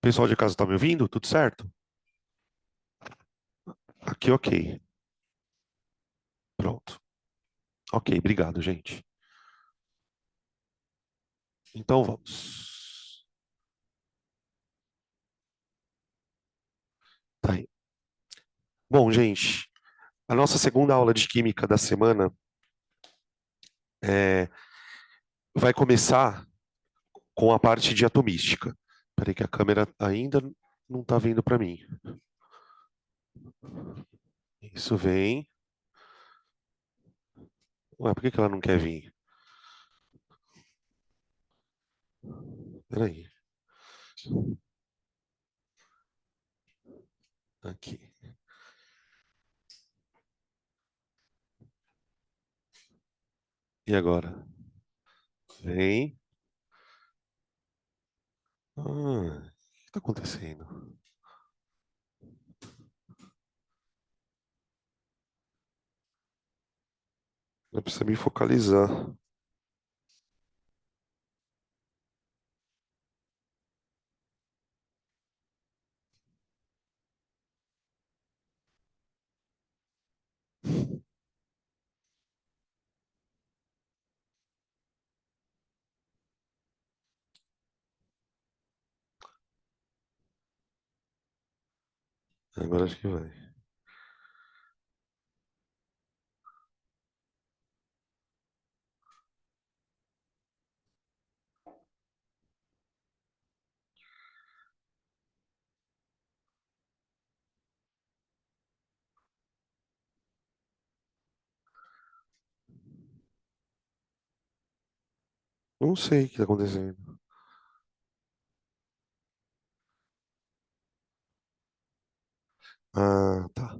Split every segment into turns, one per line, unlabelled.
Pessoal de casa tá me ouvindo? Tudo certo? Aqui, ok. Pronto. Ok, obrigado, gente. Então vamos. Tá aí. Bom, gente, a nossa segunda aula de química da semana é, vai começar com a parte de atomística. Peraí que a câmera ainda não tá vindo para mim. Isso vem. Ué, por que que ela não quer vir? Peraí. Aqui. E agora? Vem. O que está acontecendo? Eu preciso me focalizar. Agora acho que vai. Não sei o que está acontecendo. Ah, tá.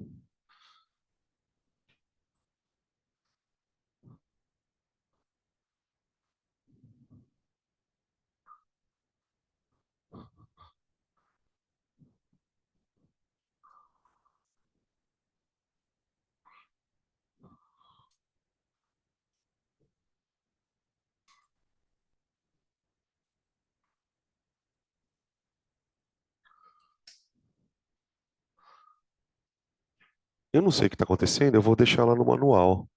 Eu não sei o que está acontecendo, eu vou deixar lá no manual.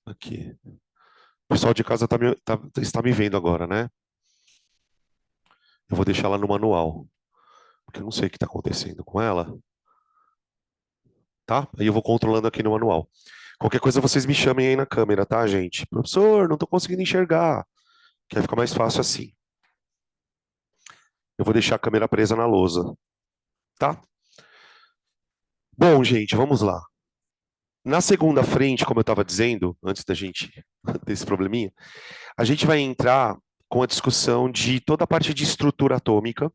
Aqui. O pessoal de casa está me vendo agora, né? Eu vou deixar lá no manual, porque eu não sei o que está acontecendo com ela, tá? Aí eu vou controlando aqui no manual. Qualquer coisa vocês me chamem aí na câmera, tá, gente? Professor, não estou conseguindo enxergar. Que aí fica mais fácil assim. Eu vou deixar a câmera presa na lousa, tá? Bom, gente, vamos lá. Na segunda frente, como eu estava dizendo, antes da gente ter esse probleminha, a gente vai entrar com a discussão de toda a parte de estrutura atômica,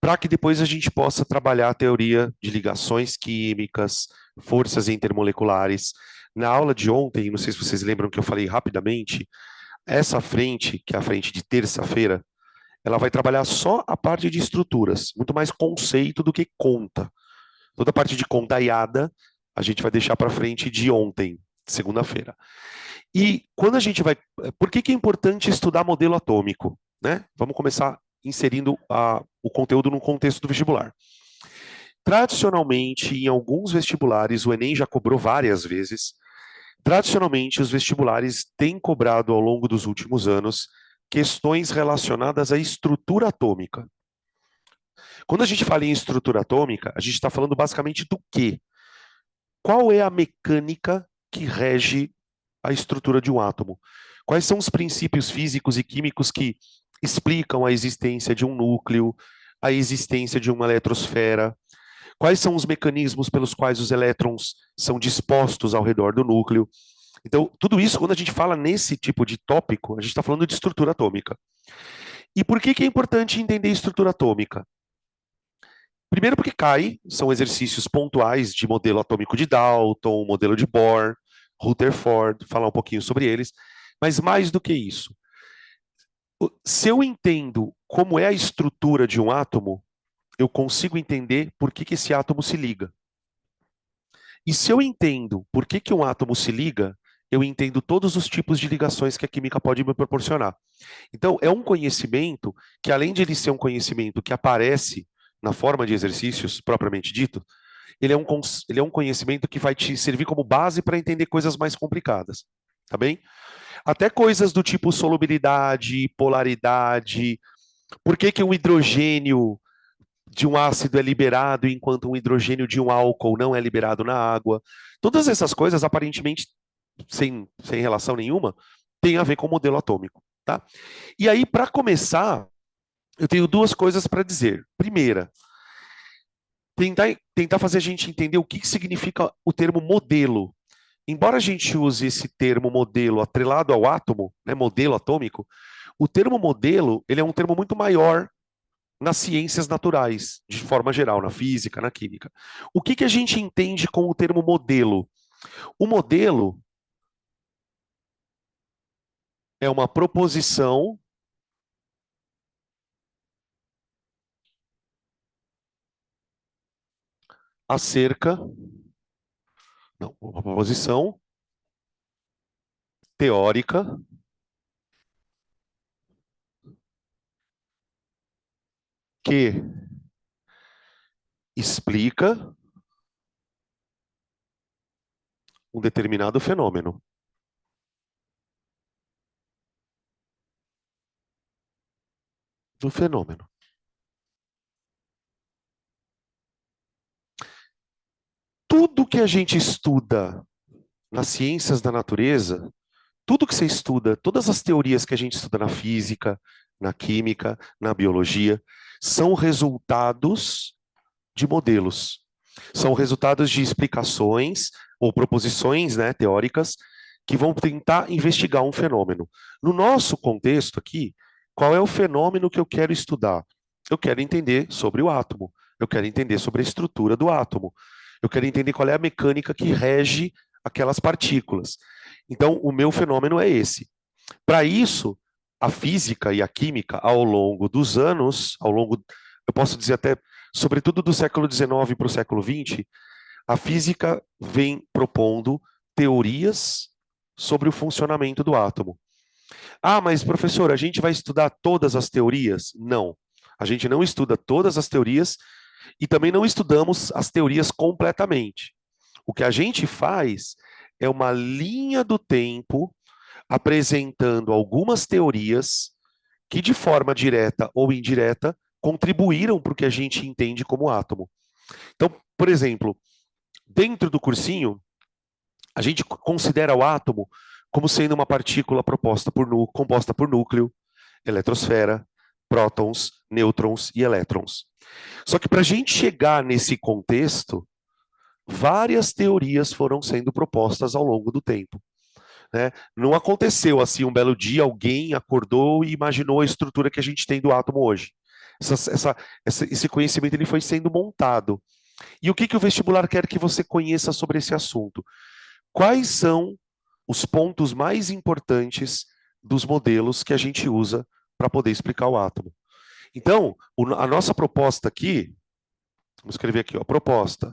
para que depois a gente possa trabalhar a teoria de ligações químicas, forças intermoleculares. Na aula de ontem, não sei se vocês lembram que eu falei rapidamente, essa frente, que é a frente de terça-feira, ela vai trabalhar só a parte de estruturas, muito mais conceito do que conta. Toda a parte de contaiada a gente vai deixar para frente de ontem, segunda-feira. E quando a gente vai. Por que, que é importante estudar modelo atômico? Né? Vamos começar inserindo o conteúdo no contexto do vestibular. Tradicionalmente, em alguns vestibulares, o Enem já cobrou várias vezes. Tradicionalmente, os vestibulares têm cobrado ao longo dos últimos anos questões relacionadas à estrutura atômica. Quando a gente fala em estrutura atômica, a gente está falando basicamente do quê? Qual é a mecânica que rege a estrutura de um átomo? Quais são os princípios físicos e químicos que explicam a existência de um núcleo, a existência de uma eletrosfera? Quais são os mecanismos pelos quais os elétrons são dispostos ao redor do núcleo? Então, tudo isso, quando a gente fala nesse tipo de tópico, a gente está falando de estrutura atômica. E por que, que é importante entender estrutura atômica? Primeiro porque cai, são exercícios pontuais de modelo atômico de Dalton, modelo de Bohr, Rutherford, falar um pouquinho sobre eles. Mas mais do que isso, se eu entendo como é a estrutura de um átomo, eu consigo entender por que, que esse átomo se liga. E se eu entendo por que, que um átomo se liga, eu entendo todos os tipos de ligações que a química pode me proporcionar. Então, é um conhecimento que, além de ele ser um conhecimento que aparece na forma de exercícios, propriamente dito, ele é um conhecimento que vai te servir como base para entender coisas mais complicadas, tá bem? Até coisas do tipo solubilidade, polaridade, por que que um hidrogênio de um ácido é liberado enquanto um hidrogênio de um álcool não é liberado na água. Todas essas coisas, aparentemente, sem relação nenhuma, têm a ver com o modelo atômico, tá? E aí, para começar, eu tenho duas coisas para dizer. Primeira, tentar fazer a gente entender o que significa o termo modelo. Embora a gente use esse termo modelo atrelado ao átomo, né, modelo atômico, o termo modelo ele é um termo muito maior nas ciências naturais, de forma geral, na física, na química. O que que a gente entende com o termo modelo? O modelo é uma proposição acerca, não, uma proposição teórica que explica um determinado fenômeno. Do fenômeno. Tudo que a gente estuda nas ciências da natureza, tudo que você estuda, todas as teorias que a gente estuda na física, na química, na biologia, são resultados de modelos. São resultados de explicações ou proposições, né, teóricas que vão tentar investigar um fenômeno. No nosso contexto aqui, qual é o fenômeno que eu quero estudar? Eu quero entender sobre o átomo. Eu quero entender sobre a estrutura do átomo. Eu quero entender qual é a mecânica que rege aquelas partículas. Então, o meu fenômeno é esse. Para isso, a física e a química, ao longo dos anos, eu posso dizer até, sobretudo do século XIX para o século XX, a física vem propondo teorias sobre o funcionamento do átomo. Ah, mas professor, a gente vai estudar todas as teorias? Não. A gente não estuda todas as teorias e também não estudamos as teorias completamente. O que a gente faz é uma linha do tempo apresentando algumas teorias que, de forma direta ou indireta, contribuíram para o que a gente entende como átomo. Então, por exemplo, dentro do cursinho, a gente considera o átomo como sendo uma partícula composta por núcleo, eletrosfera, prótons, nêutrons e elétrons. Só que para a gente chegar nesse contexto, várias teorias foram sendo propostas ao longo do tempo. Né? Não aconteceu assim um belo dia, alguém acordou e imaginou a estrutura que a gente tem do átomo hoje. Esse conhecimento ele foi sendo montado. E o que, que o vestibular quer que você conheça sobre esse assunto? Quais são os pontos mais importantes dos modelos que a gente usa para poder explicar o átomo? Então, a nossa proposta aqui, vamos escrever aqui, ó, proposta.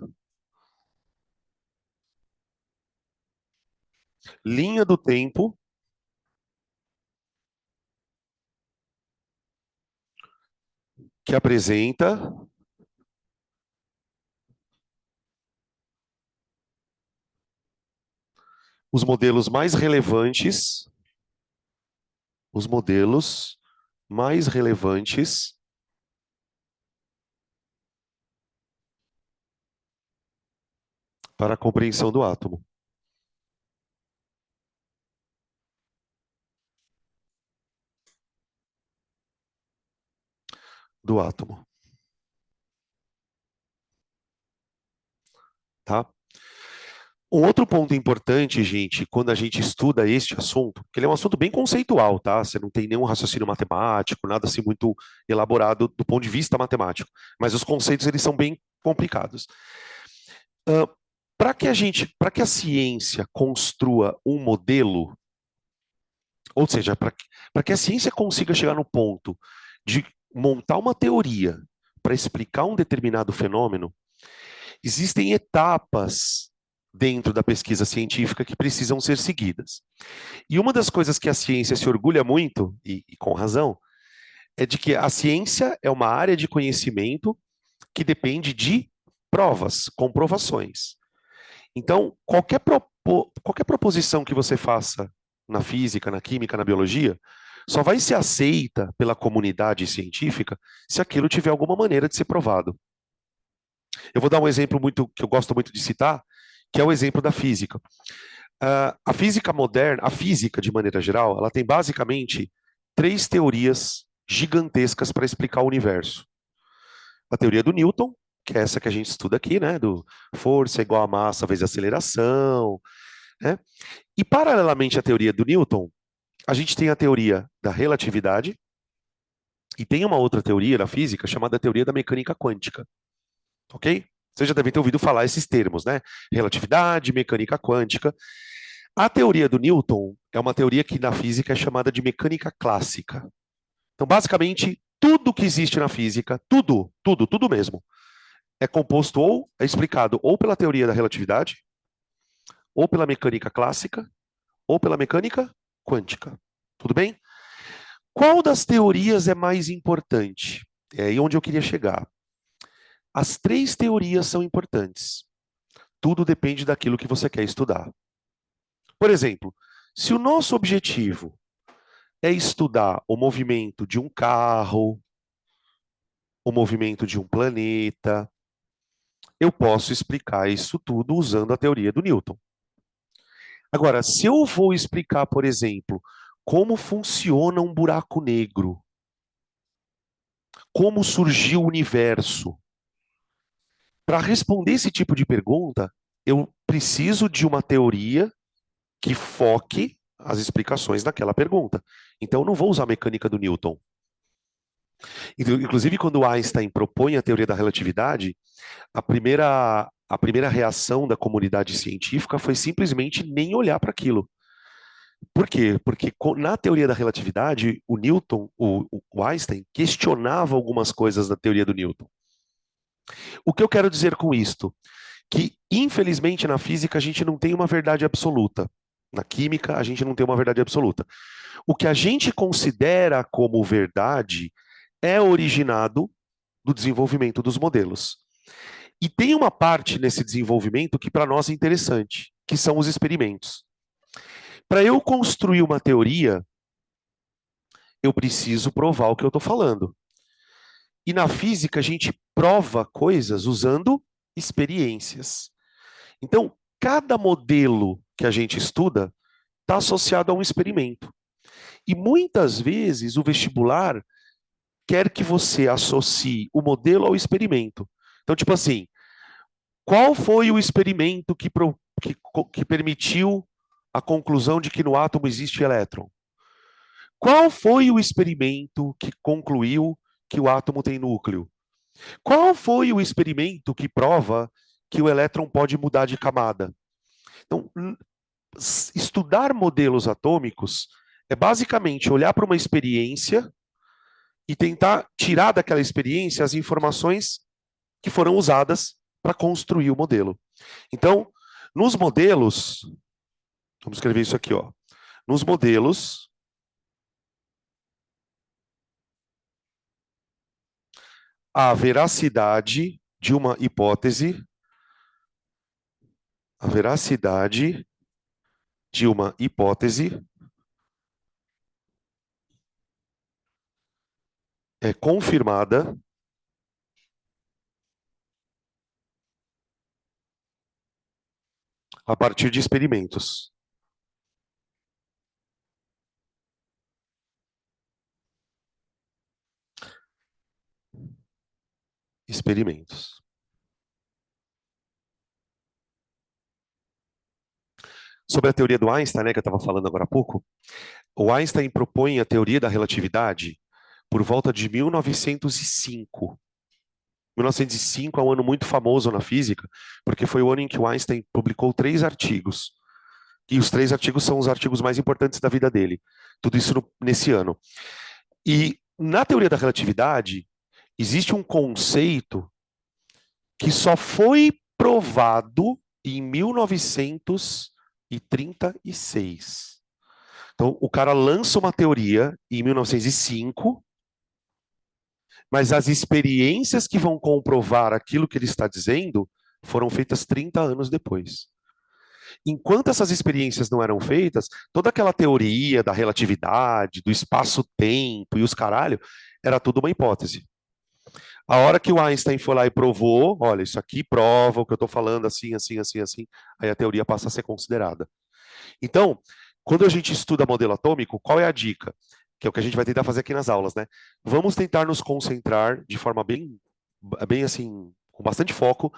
Linha do tempo que apresenta os modelos mais relevantes, os modelos mais relevantes para a compreensão do átomo. Do átomo, tá? Um outro ponto importante, gente, quando a gente estuda este assunto, que ele é um assunto bem conceitual, tá? Você não tem nenhum raciocínio matemático, nada assim muito elaborado do ponto de vista matemático, mas os conceitos eles são bem complicados. Para que a ciência construa um modelo, ou seja, para que a ciência consiga chegar no ponto de montar uma teoria para explicar um determinado fenômeno, existem etapas dentro da pesquisa científica que precisam ser seguidas. E uma das coisas que a ciência se orgulha muito, e com razão, é de que a ciência é uma área de conhecimento que depende de provas, comprovações. Então, qualquer proposição que você faça na física, na química, na biologia, só vai ser aceita pela comunidade científica se aquilo tiver alguma maneira de ser provado. Eu vou dar um exemplo muito que eu gosto muito de citar, que é o exemplo da física. A física moderna, a física de maneira geral, ela tem basicamente três teorias gigantescas para explicar o universo. A teoria do Newton, que é essa que a gente estuda aqui, né, do força igual a massa vezes aceleração, né? E paralelamente à teoria do Newton, a gente tem a teoria da relatividade e tem uma outra teoria da física chamada teoria da mecânica quântica, ok? Você já deve ter ouvido falar esses termos, né? Relatividade, mecânica quântica. A teoria do Newton é uma teoria que na física é chamada de mecânica clássica. Então, basicamente, tudo que existe na física, tudo mesmo, é composto ou é explicado ou pela teoria da relatividade, ou pela mecânica clássica, ou pela mecânica quântica. Tudo bem? Qual das teorias é mais importante? É aí onde eu queria chegar. As três teorias são importantes. Tudo depende daquilo que você quer estudar. Por exemplo, se o nosso objetivo é estudar o movimento de um carro, o movimento de um planeta, eu posso explicar isso tudo usando a teoria do Newton. Agora, se eu vou explicar, por exemplo, como funciona um buraco negro, como surgiu o universo, para responder esse tipo de pergunta, eu preciso de uma teoria que foque as explicações daquela pergunta. Então, eu não vou usar a mecânica do Newton. Inclusive, quando Einstein propõe a teoria da relatividade, a primeira reação da comunidade científica foi simplesmente nem olhar para aquilo. Por quê? Porque na teoria da relatividade, o Newton, o Einstein, questionava algumas coisas da teoria do Newton. O que eu quero dizer com isto? Que, infelizmente, na física a gente não tem uma verdade absoluta. Na química, a gente não tem uma verdade absoluta. O que a gente considera como verdade é originado do desenvolvimento dos modelos. E tem uma parte nesse desenvolvimento que para nós é interessante, que são os experimentos. Para eu construir uma teoria, eu preciso provar o que eu estou falando. E na física, a gente prova coisas usando experiências. Então, cada modelo que a gente estuda está associado a um experimento. E muitas vezes o vestibular quer que você associe o modelo ao experimento. Então, tipo assim, qual foi o experimento que permitiu a conclusão de que no átomo existe elétron? Qual foi o experimento que concluiu que o átomo tem núcleo? Qual foi o experimento que prova que o elétron pode mudar de camada? Então, estudar modelos atômicos é basicamente olhar para uma experiência e tentar tirar daquela experiência as informações que foram usadas para construir o modelo. Então, nos modelos, vamos escrever isso aqui, ó. Nos modelos, a veracidade de uma hipótese, a veracidade de uma hipótese é confirmada a partir de experimentos. Experimentos. Sobre a teoria do Einstein, né, que eu estava falando agora há pouco, o Einstein propõe a teoria da relatividade por volta de 1905. 1905 é um ano muito famoso na física, porque foi o ano em que o Einstein publicou 3 artigos. E os 3 artigos são os artigos mais importantes da vida dele. Tudo isso nesse ano. E na teoria da relatividade, existe um conceito que só foi provado em 1936. Então, o cara lança uma teoria em 1905, mas as experiências que vão comprovar aquilo que ele está dizendo foram feitas 30 anos depois. Enquanto essas experiências não eram feitas, toda aquela teoria da relatividade, do espaço-tempo e os caralho, era tudo uma hipótese. A hora que o Einstein foi lá e provou, olha, isso aqui prova o que eu estou falando assim, assim, assim, assim, aí a teoria passa a ser considerada. Então, quando a gente estuda modelo atômico, qual é a dica? Que é o que a gente vai tentar fazer aqui nas aulas, né? Vamos tentar nos concentrar de forma bem assim, com bastante foco,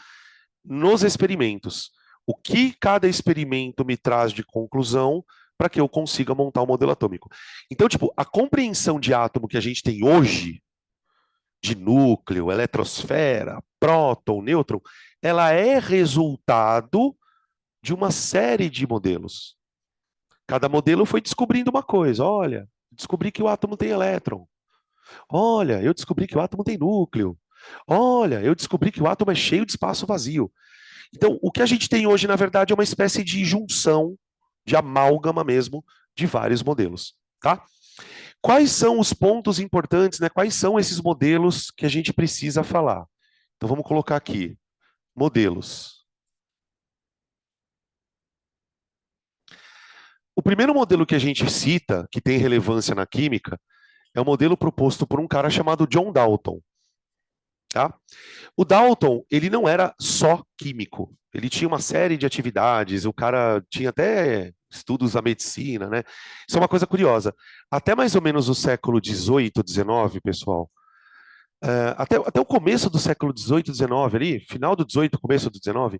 nos experimentos. O que cada experimento me traz de conclusão para que eu consiga montar um modelo atômico. Então, tipo, a compreensão de átomo que a gente tem hoje, de núcleo, eletrosfera, próton, nêutron, ela é resultado de uma série de modelos. Cada modelo foi descobrindo uma coisa. Olha, descobri que o átomo tem elétron. Olha, eu descobri que o átomo tem núcleo. Olha, eu descobri que o átomo é cheio de espaço vazio. Então, o que a gente tem hoje, na verdade, é uma espécie de junção, de amálgama mesmo, de vários modelos, tá? Quais são os pontos importantes, né? Quais são esses modelos que a gente precisa falar? Então, vamos colocar aqui, modelos. O primeiro modelo que a gente cita, que tem relevância na química, é o modelo proposto por um cara chamado John Dalton, tá? O Dalton, ele não era só químico, ele tinha uma série de atividades, o cara tinha até estudos da medicina, né? Isso é uma coisa curiosa. Até mais ou menos o século XVIII, XIX, pessoal, até o começo do século XVIII, XIX ali, final do XVIII, começo do XIX,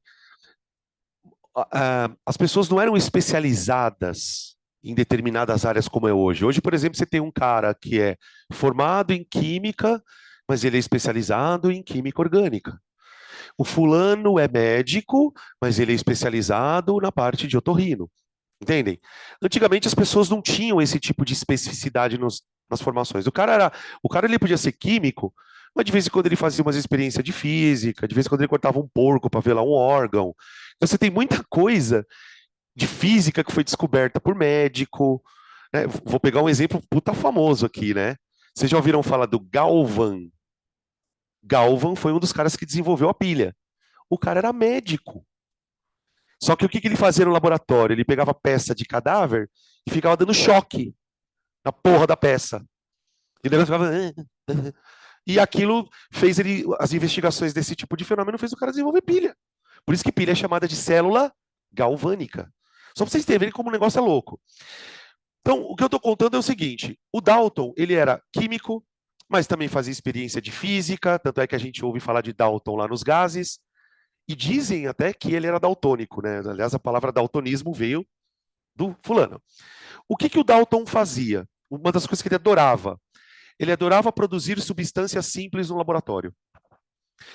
as pessoas não eram especializadas em determinadas áreas como é hoje. Hoje, por exemplo, você tem um cara que é formado em química, mas ele é especializado em química orgânica. O fulano é médico, mas ele é especializado na parte de otorrino. Entendem? Antigamente as pessoas não tinham esse tipo de especificidade nas formações. O cara ele podia ser químico, mas de vez em quando ele fazia umas experiências de física, de vez em quando ele cortava um porco para ver lá um órgão. Então você tem muita coisa de física que foi descoberta por médico, né? Vou pegar um exemplo puta famoso aqui, né? Vocês já ouviram falar do Galvan? Galvan foi um dos caras que desenvolveu a pilha. O cara era médico. Só que o que que ele fazia no laboratório? Ele pegava peça de cadáver e ficava dando choque na porra da peça. E o negócio ficava. E aquilo fez ele. As investigações desse tipo de fenômeno fez o cara desenvolver pilha. Por isso que pilha é chamada de célula galvânica. Só para vocês entenderem como o negócio é louco. Então, o que eu estou contando é o seguinte: o Dalton, ele era químico, mas também fazia experiência de física, tanto é que a gente ouve falar de Dalton lá nos gases, e dizem até que ele era daltônico, né? Aliás, a palavra daltonismo veio do fulano. O que que o Dalton fazia? Uma das coisas que ele adorava produzir substâncias simples no laboratório.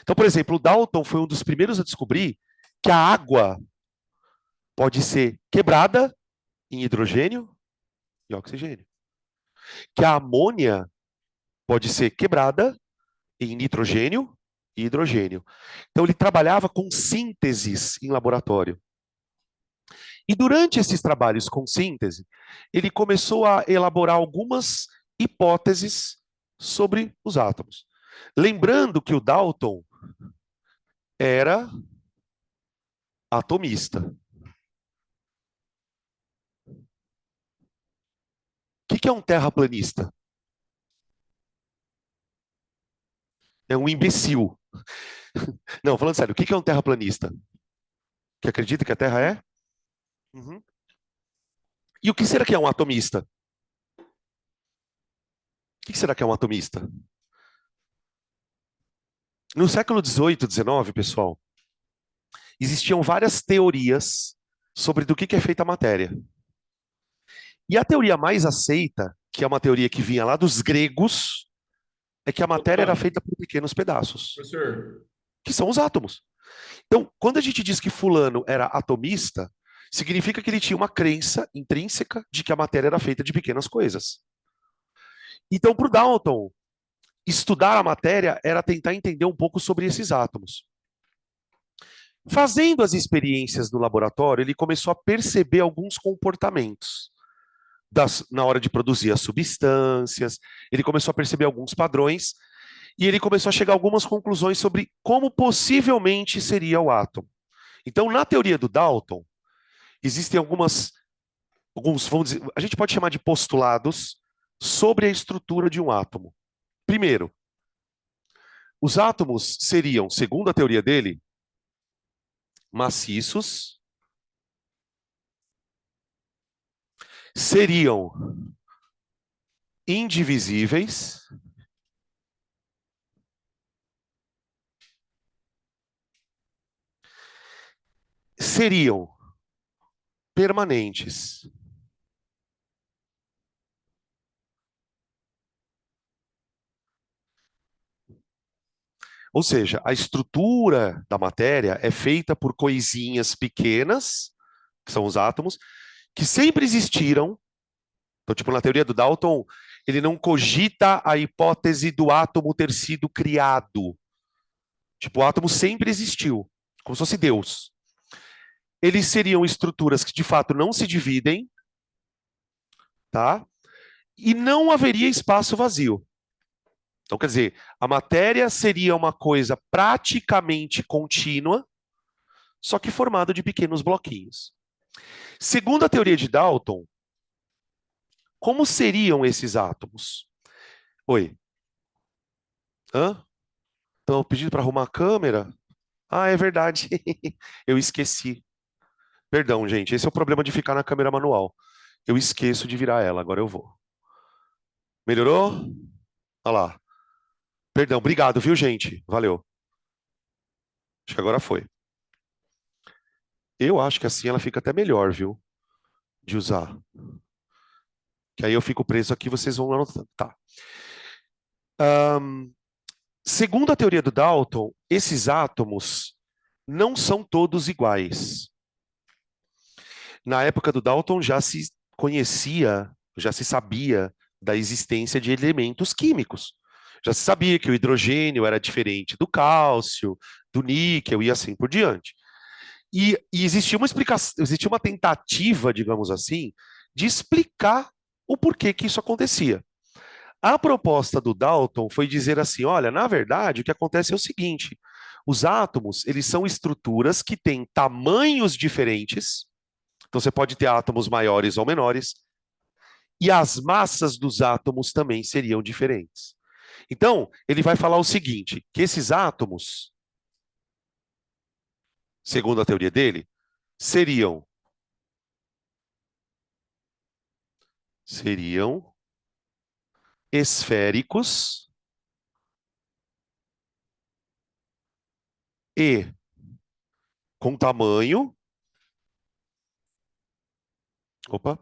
Então, por exemplo, o Dalton foi um dos primeiros a descobrir que a água pode ser quebrada em hidrogênio e oxigênio. Que a amônia pode ser quebrada em nitrogênio e hidrogênio. Então, ele trabalhava com sínteses em laboratório. E durante esses trabalhos com síntese, ele começou a elaborar algumas hipóteses sobre os átomos. Lembrando que o Dalton era atomista. O que é um terraplanista? É um imbecil. Não, falando sério, o que é um terraplanista? Que acredita que a Terra é? Uhum. E o que será que é um atomista? O que será que é um atomista? No século XVIII, XIX, pessoal, existiam várias teorias sobre do que é feita a matéria. E a teoria mais aceita, que é uma teoria que vinha lá dos gregos, é que a matéria era
Opa,
feita por pequenos pedaços,
professor.
que são os átomos. Então, quando a gente diz que fulano era atomista, significa que ele tinha uma crença intrínseca de que a matéria era feita de pequenas coisas. Então, para o Dalton, estudar a matéria era tentar entender um pouco sobre esses átomos. Fazendo as experiências no laboratório, ele começou a perceber alguns comportamentos na hora de produzir as substâncias, ele começou a perceber alguns padrões e ele começou a chegar a algumas conclusões sobre como possivelmente seria o átomo. Então, na teoria do Dalton, existem alguns, vamos dizer, a gente pode chamar de postulados sobre a estrutura de um átomo. Primeiro, os átomos seriam, segundo a teoria dele, maciços, seriam indivisíveis, seriam permanentes. Ou seja, a estrutura da matéria é feita por coisinhas pequenas, que são os átomos, que sempre existiram. Então, tipo, na teoria do Dalton, ele não cogita a hipótese do átomo ter sido criado. Tipo, o átomo sempre existiu, como se fosse Deus. Eles seriam estruturas que, de fato, não se dividem, tá? E não haveria espaço vazio. Então, quer dizer, a matéria seria uma coisa praticamente contínua, só que formada de pequenos bloquinhos. Segundo a teoria de Dalton, como seriam esses átomos? Oi? Hã? Estão pedindo para arrumar a câmera? Ah, é verdade. Eu esqueci. Perdão, gente. Esse é o problema de ficar na câmera manual. Eu esqueço de virar ela. Agora eu vou. Melhorou? Olha lá. Perdão. Obrigado, viu, gente? Valeu. Acho que agora foi. Eu acho que assim ela fica até melhor, viu? De usar. Que aí eu fico preso aqui, vocês vão anotando. Tá. Segundo a teoria do Dalton, esses átomos não são todos iguais. Na época do Dalton já se conhecia, já se sabia da existência de elementos químicos. Já se sabia que o hidrogênio era diferente do cálcio, do níquel e assim por diante. E existia uma explicação, existia uma tentativa, digamos assim, de explicar o porquê que isso acontecia. A proposta do Dalton foi dizer assim, olha, na verdade, o que acontece é o seguinte, os átomos, eles são estruturas que têm tamanhos diferentes, então você pode ter átomos maiores ou menores, e as massas dos átomos também seriam diferentes. Então, ele vai falar o seguinte, que esses átomos, segundo a teoria dele, seriam esféricos e com tamanho, opa,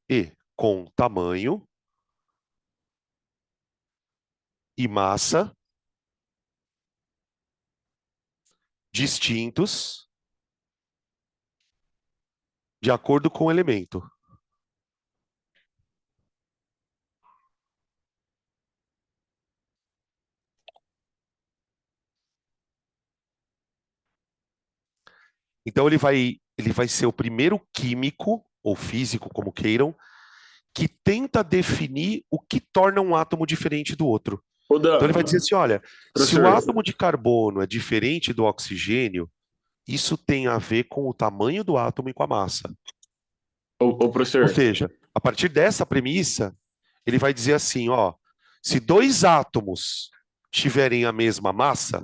e com tamanho e massa distintos de acordo com o elemento. Então ele vai ser o primeiro químico ou físico, como queiram, que tenta definir o que torna um átomo diferente do outro.
Ô,
Então
Dan,
ele vai dizer assim, olha, se o
professor,
átomo de carbono é diferente do oxigênio, isso tem a ver com o tamanho do átomo e com a massa.
ô,
Ou
professor,
seja, a partir dessa premissa, ele vai dizer assim, ó, se dois átomos tiverem a mesma massa,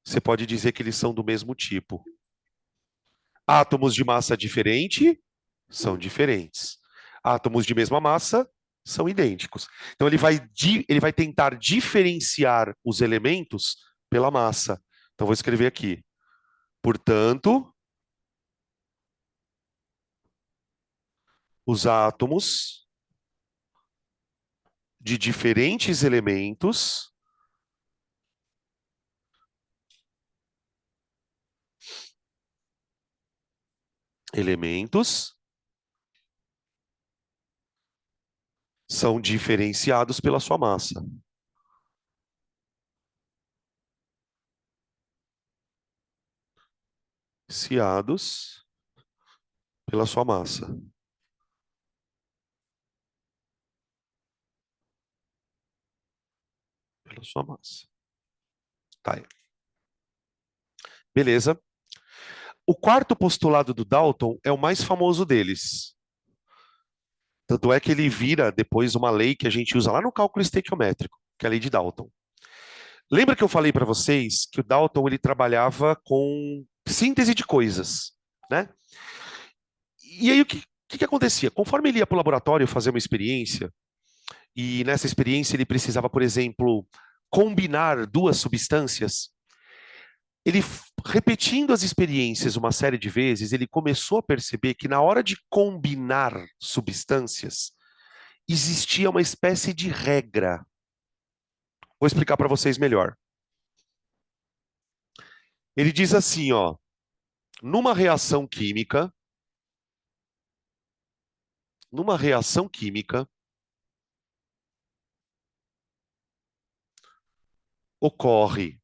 você pode dizer que eles são do mesmo tipo. Átomos de massa diferente são diferentes. Átomos de mesma massa são idênticos. Então ele vai tentar diferenciar os elementos pela massa. Então vou escrever aqui. Portanto, os átomos de diferentes elementos são diferenciados pela sua massa. influenciados pela sua massa. Pela sua massa. Tá aí. Beleza. O quarto postulado do Dalton é o mais famoso deles. Tanto é que ele vira depois uma lei que a gente usa lá no cálculo estequiométrico, que é a lei de Dalton. Lembra que eu falei para vocês que o Dalton ele trabalhava com síntese de coisas, né? E aí o que acontecia? Conforme ele ia para o laboratório fazer uma experiência, e nessa experiência ele precisava, por exemplo, combinar duas substâncias, ele repetindo as experiências uma série de vezes, ele começou a perceber que na hora de combinar substâncias, existia uma espécie de regra. Vou explicar para vocês melhor. Ele diz assim, ó, numa reação química ocorre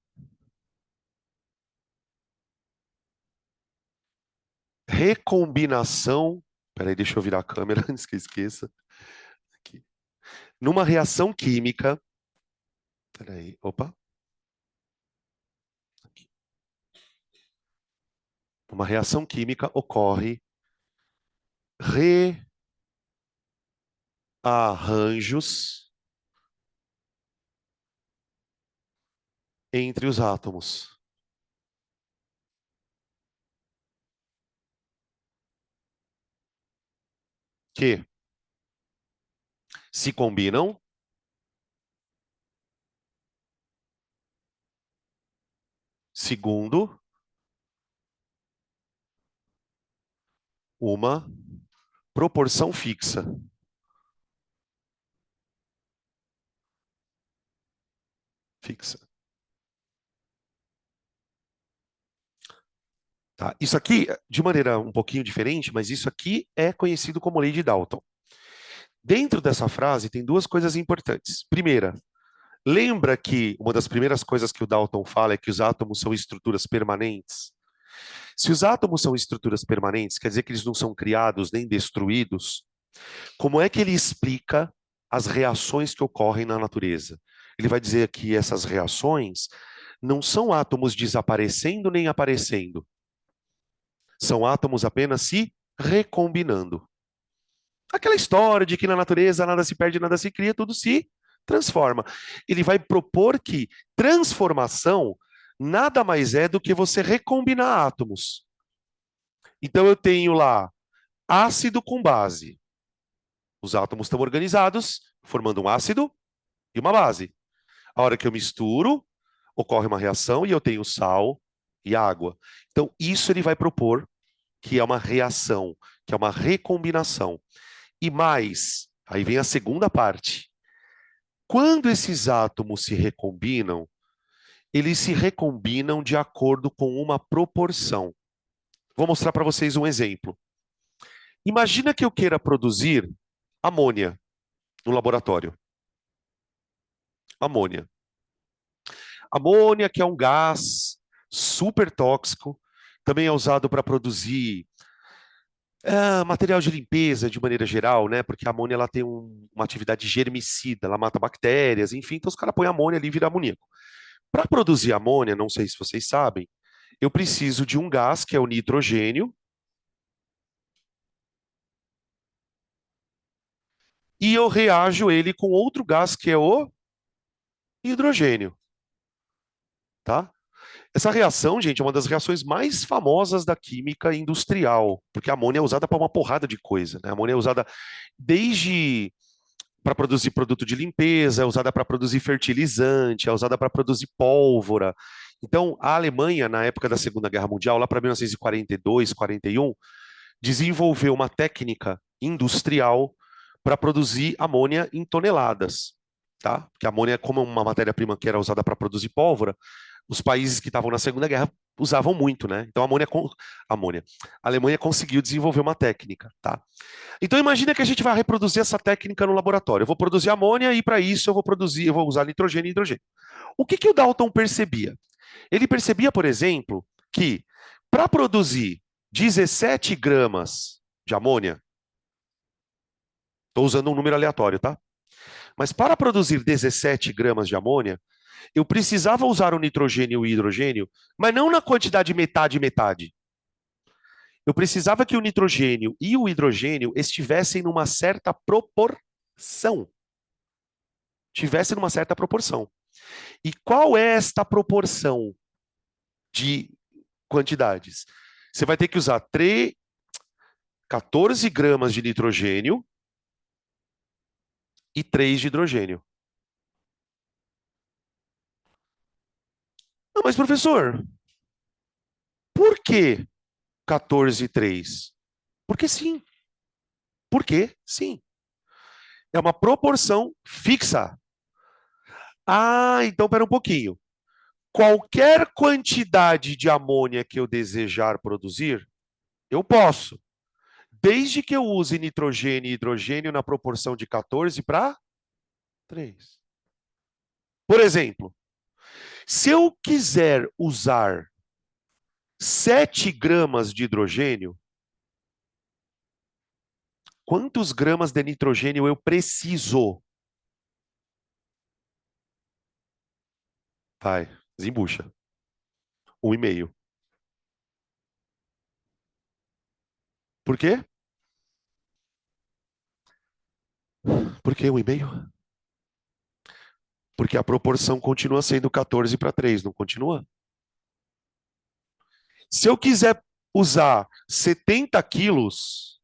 recombinação. Peraí, deixa eu virar a câmera antes que eu esqueça. Aqui. Numa reação química. Peraí, opa. Aqui. Uma reação química ocorre rearranjos entre os átomos. Que se combinam segundo uma proporção fixa. Fixa. Tá? Isso aqui, de maneira um pouquinho diferente, mas isso aqui é conhecido como lei de Dalton. Dentro dessa frase tem duas coisas importantes. Primeira, lembra que uma das primeiras coisas que o Dalton fala é que os átomos são estruturas permanentes? Se os átomos são estruturas permanentes, quer dizer que eles não são criados nem destruídos. Como é que ele explica as reações que ocorrem na natureza? Ele vai dizer que essas reações não são átomos desaparecendo nem aparecendo. São átomos apenas se recombinando. Aquela história de que na natureza nada se perde, nada se cria, tudo se transforma. Ele vai propor que transformação nada mais é do que você recombinar átomos. Então eu tenho lá ácido com base. Os átomos estão organizados, formando um ácido e uma base. A hora que eu misturo, ocorre uma reação e eu tenho sal e água. Então, isso ele vai propor que é uma reação, que é uma recombinação. E mais, aí vem a segunda parte. Quando esses átomos se recombinam, eles se recombinam de acordo com uma proporção. Vou mostrar para vocês um exemplo. Imagina que eu queira produzir amônia no laboratório. Amônia. Amônia, que é um gás super tóxico, também é usado para produzir material de limpeza de maneira geral, né? Porque a amônia ela tem uma atividade germicida, ela mata bactérias, enfim, então os caras põem amônia ali e vira amoníaco. Para produzir amônia, não sei se vocês sabem, eu preciso de um gás que é o nitrogênio e eu reajo ele com outro gás que é o hidrogênio, tá? Essa reação, gente, é uma das reações mais famosas da química industrial, porque a amônia é usada para uma porrada de coisa, né? A amônia é usada desde para produzir produto de limpeza, é usada para produzir fertilizante, é usada para produzir pólvora. Então, a Alemanha, na época da Segunda Guerra Mundial, lá para 1942, 41, desenvolveu uma técnica industrial para produzir amônia em toneladas, tá? Porque a amônia, como é uma matéria-prima que era usada para produzir pólvora, os países que estavam na Segunda Guerra usavam muito, né? Então a Alemanha conseguiu desenvolver uma técnica, tá? Então imagina que a gente vai reproduzir essa técnica no laboratório. Eu vou produzir amônia e para isso eu vou usar nitrogênio e hidrogênio. O que que o Dalton percebia? Ele percebia, por exemplo, que Para produzir 17 gramas de amônia, estou usando um número aleatório, tá? Mas para produzir 17 gramas de amônia, eu precisava usar o nitrogênio e o hidrogênio, mas não na quantidade metade-metade. Eu precisava que o nitrogênio e o hidrogênio estivessem numa certa proporção. Tivessem numa certa proporção. E qual é esta proporção de quantidades? Você vai ter que usar 14 gramas de nitrogênio e 3 de hidrogênio. Não, mas professor, por que 14 e 3? Porque sim. Porque sim. É uma proporção fixa. Ah, então pera um pouquinho. Qualquer quantidade de amônia que eu desejar produzir, eu posso. Desde que eu use nitrogênio e hidrogênio na proporção de 14 para 3. Por exemplo, se eu quiser usar 7 gramas de hidrogênio, quantos gramas de nitrogênio eu preciso? Vai, desembucha. 1,5. Por quê? Por que 1,5? Porque a proporção continua sendo 14 para 3, não continua? Se eu quiser usar 70 quilos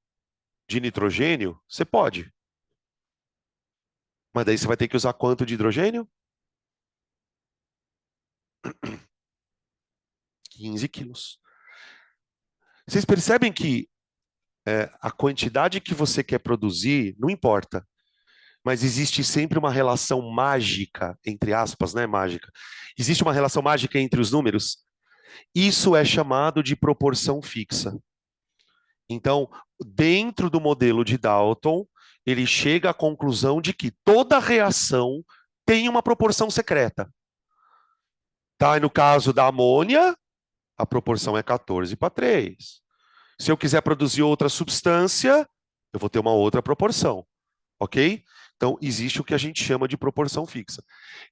de nitrogênio, você pode. Mas daí você vai ter que usar quanto de hidrogênio? 15 quilos. Vocês percebem que a quantidade que você quer produzir não importa, mas existe sempre uma relação mágica, entre aspas, né, mágica. Existe uma relação mágica entre os números. Isso é chamado de proporção fixa. Então, dentro do modelo de Dalton, ele chega à conclusão de que toda reação tem uma proporção secreta. Tá? E no caso da amônia, a proporção é 14 para 3. Se eu quiser produzir outra substância, eu vou ter uma outra proporção. Ok? Então, existe o que a gente chama de proporção fixa.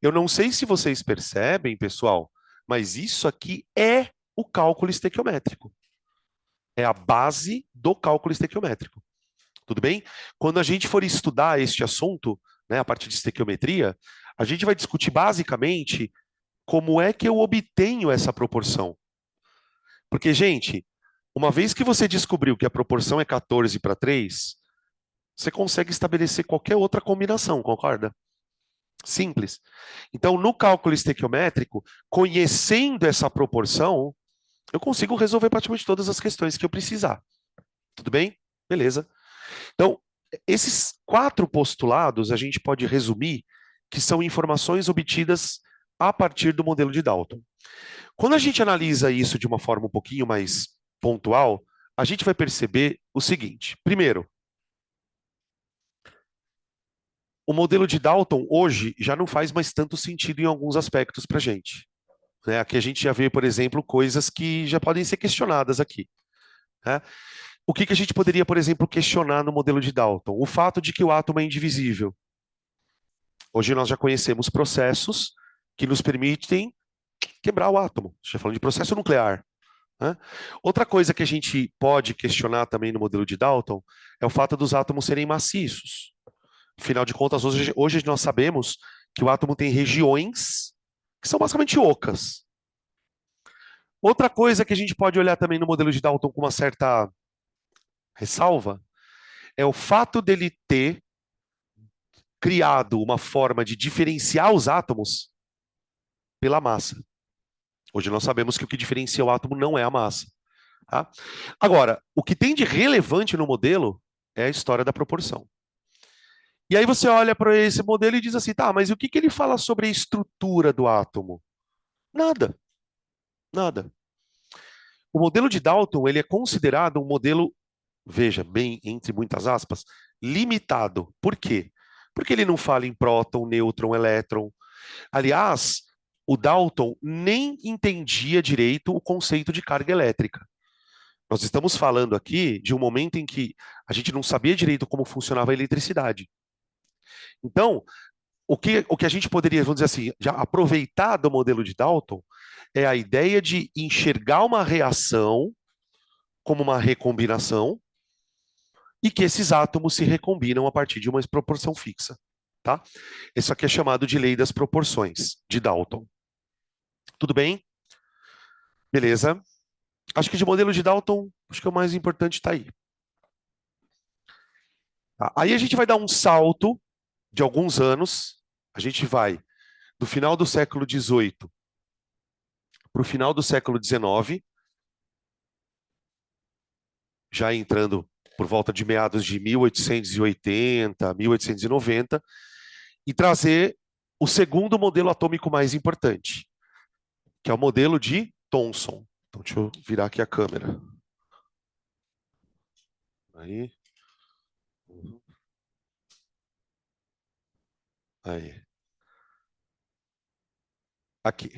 Eu não sei se vocês percebem, pessoal, mas isso aqui é o cálculo estequiométrico. É a base do cálculo estequiométrico. Tudo bem? Quando a gente for estudar este assunto, né, a partir de estequiometria, a gente vai discutir basicamente como é que eu obtenho essa proporção. Porque, gente, uma vez que você descobriu que a proporção é 14 para 3, você consegue estabelecer qualquer outra combinação, concorda? Simples. Então, no cálculo estequiométrico, conhecendo essa proporção, eu consigo resolver praticamente todas as questões que eu precisar. Tudo bem? Beleza. Então, esses 4 postulados a gente pode resumir que são informações obtidas a partir do modelo de Dalton. Quando a gente analisa isso de uma forma um pouquinho mais pontual, a gente vai perceber o seguinte. Primeiro, o modelo de Dalton hoje já não faz mais tanto sentido em alguns aspectos para a gente. Né? Aqui a gente já vê, por exemplo, coisas que já podem ser questionadas aqui. Né? O que a gente poderia, por exemplo, questionar no modelo de Dalton? O fato de que o átomo é indivisível. Hoje nós já conhecemos processos que nos permitem quebrar o átomo. Já falando de processo nuclear. Né? Outra coisa que a gente pode questionar também no modelo de Dalton é o fato dos átomos serem maciços. Afinal de contas, hoje nós sabemos que o átomo tem regiões que são basicamente ocas. Outra coisa que a gente pode olhar também no modelo de Dalton com uma certa ressalva é o fato dele ter criado uma forma de diferenciar os átomos pela massa. Hoje nós sabemos que o que diferencia o átomo não é a massa. Tá? Agora, o que tem de relevante no modelo é a história da proporção. E aí você olha para esse modelo e diz assim, tá, mas o que ele fala sobre a estrutura do átomo? Nada. Nada. O modelo de Dalton, ele é considerado um modelo, veja, bem, entre muitas aspas, limitado. Por quê? Porque ele não fala em próton, nêutron, elétron. Aliás, o Dalton nem entendia direito o conceito de carga elétrica. Nós estamos falando aqui de um momento em que a gente não sabia direito como funcionava a eletricidade. Então, o que a gente poderia, vamos dizer assim, já aproveitar do modelo de Dalton é a ideia de enxergar uma reação como uma recombinação e que esses átomos se recombinam a partir de uma proporção fixa, tá? Isso aqui é chamado de lei das proporções de Dalton. Tudo bem? Beleza. Acho que de modelo de Dalton, acho que o mais importante está aí. Tá? Aí a gente vai dar um salto de alguns anos. A gente vai do final do século XVIII para o final do século XIX, já entrando por volta de meados de 1880, 1890, e trazer o segundo modelo atômico mais importante, que é o modelo de Thomson. Então, deixa eu virar aqui a câmera. Aí. Aí. Aqui.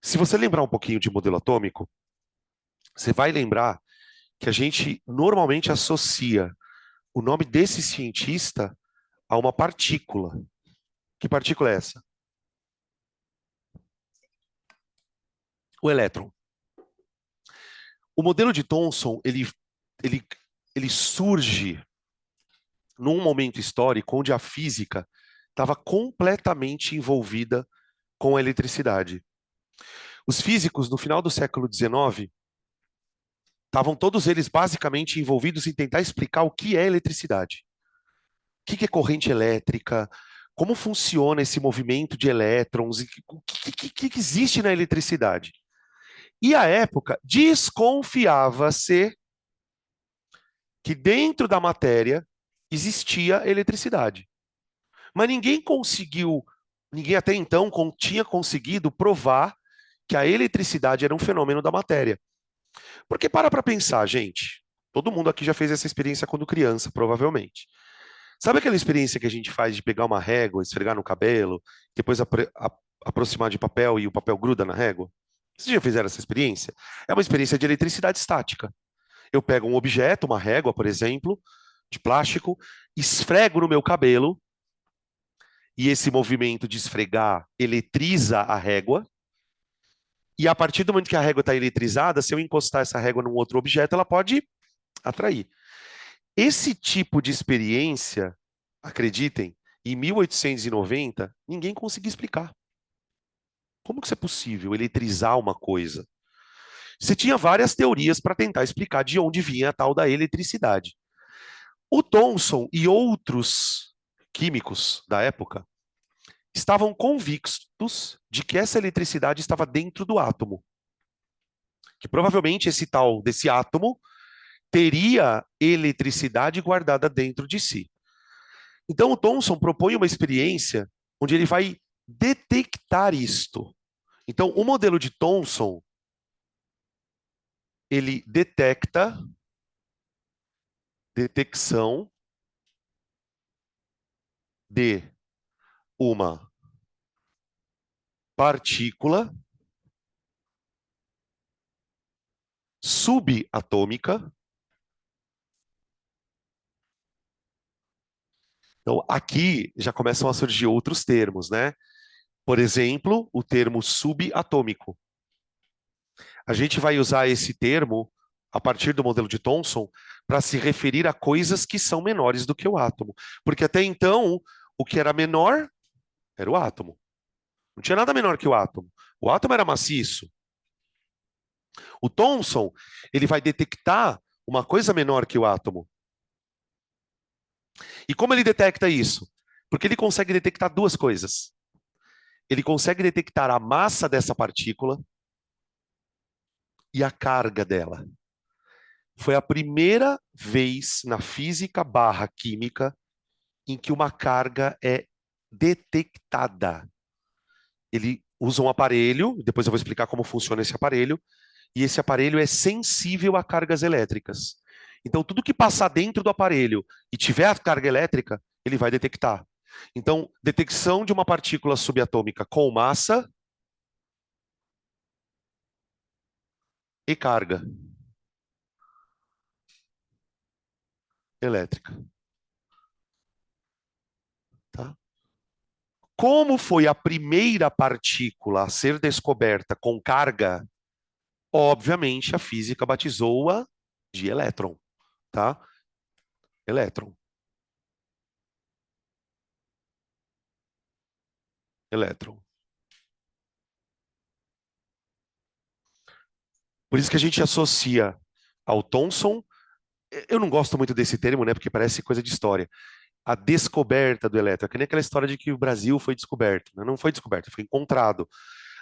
Se você lembrar um pouquinho de modelo atômico, você vai lembrar que a gente normalmente associa o nome desse cientista a uma partícula. Que partícula é essa? O elétron. O modelo de Thomson, ele, ele surge num momento histórico onde a física estava completamente envolvida com a eletricidade. Os físicos, no final do século XIX, estavam todos eles basicamente envolvidos em tentar explicar o que é eletricidade. O que é corrente elétrica, como funciona esse movimento de elétrons, o que existe na eletricidade. E à época, desconfiava-se que dentro da matéria existia eletricidade. Mas ninguém até então tinha conseguido provar que a eletricidade era um fenômeno da matéria. Porque para pensar, gente, todo mundo aqui já fez essa experiência quando criança, provavelmente. Sabe aquela experiência que a gente faz de pegar uma régua, esfregar no cabelo, depois aproximar de papel e o papel gruda na régua? Vocês já fizeram essa experiência? É uma experiência de eletricidade estática. Eu pego um objeto, uma régua, por exemplo, de plástico, esfrego no meu cabelo, e esse movimento de esfregar eletriza a régua, e a partir do momento que a régua está eletrizada, se eu encostar essa régua num outro objeto, ela pode atrair. Esse tipo de experiência, acreditem, em 1890, ninguém conseguia explicar. Como que isso é possível, eletrizar uma coisa? Você tinha várias teorias para tentar explicar de onde vinha a tal da eletricidade. O Thomson e outros químicos da época estavam convictos de que essa eletricidade estava dentro do átomo. Que provavelmente esse tal desse átomo teria eletricidade guardada dentro de si. Então o Thomson propõe uma experiência onde ele vai detectar isto. Então o modelo de Thomson, ele detecta detecção de uma partícula subatômica. Então, aqui já começam a surgir outros termos, né? Por exemplo, o termo subatômico. A gente vai usar esse termo, a partir do modelo de Thomson, para se referir a coisas que são menores do que o átomo. Porque até então, o que era menor era o átomo. Não tinha nada menor que o átomo. O átomo era maciço. O Thomson, ele vai detectar uma coisa menor que o átomo. E como ele detecta isso? Porque ele consegue detectar duas coisas. Ele consegue detectar a massa dessa partícula e a carga dela. Foi a primeira vez na física barra química em que uma carga é detectada. Ele usa um aparelho, depois eu vou explicar como funciona esse aparelho, e esse aparelho é sensível a cargas elétricas. Então, tudo que passar dentro do aparelho e tiver a carga elétrica, ele vai detectar. Então, detecção de uma partícula subatômica com massa e carga elétrica. Tá? Como foi a primeira partícula a ser descoberta com carga, obviamente a física batizou-a de elétron, tá? Elétron, elétron. Por isso que a gente associa ao Thomson, eu não gosto muito desse termo, né, porque parece coisa de história. A descoberta do elétron, é que nem aquela história de que o Brasil foi descoberto, né? Não foi descoberto, foi encontrado.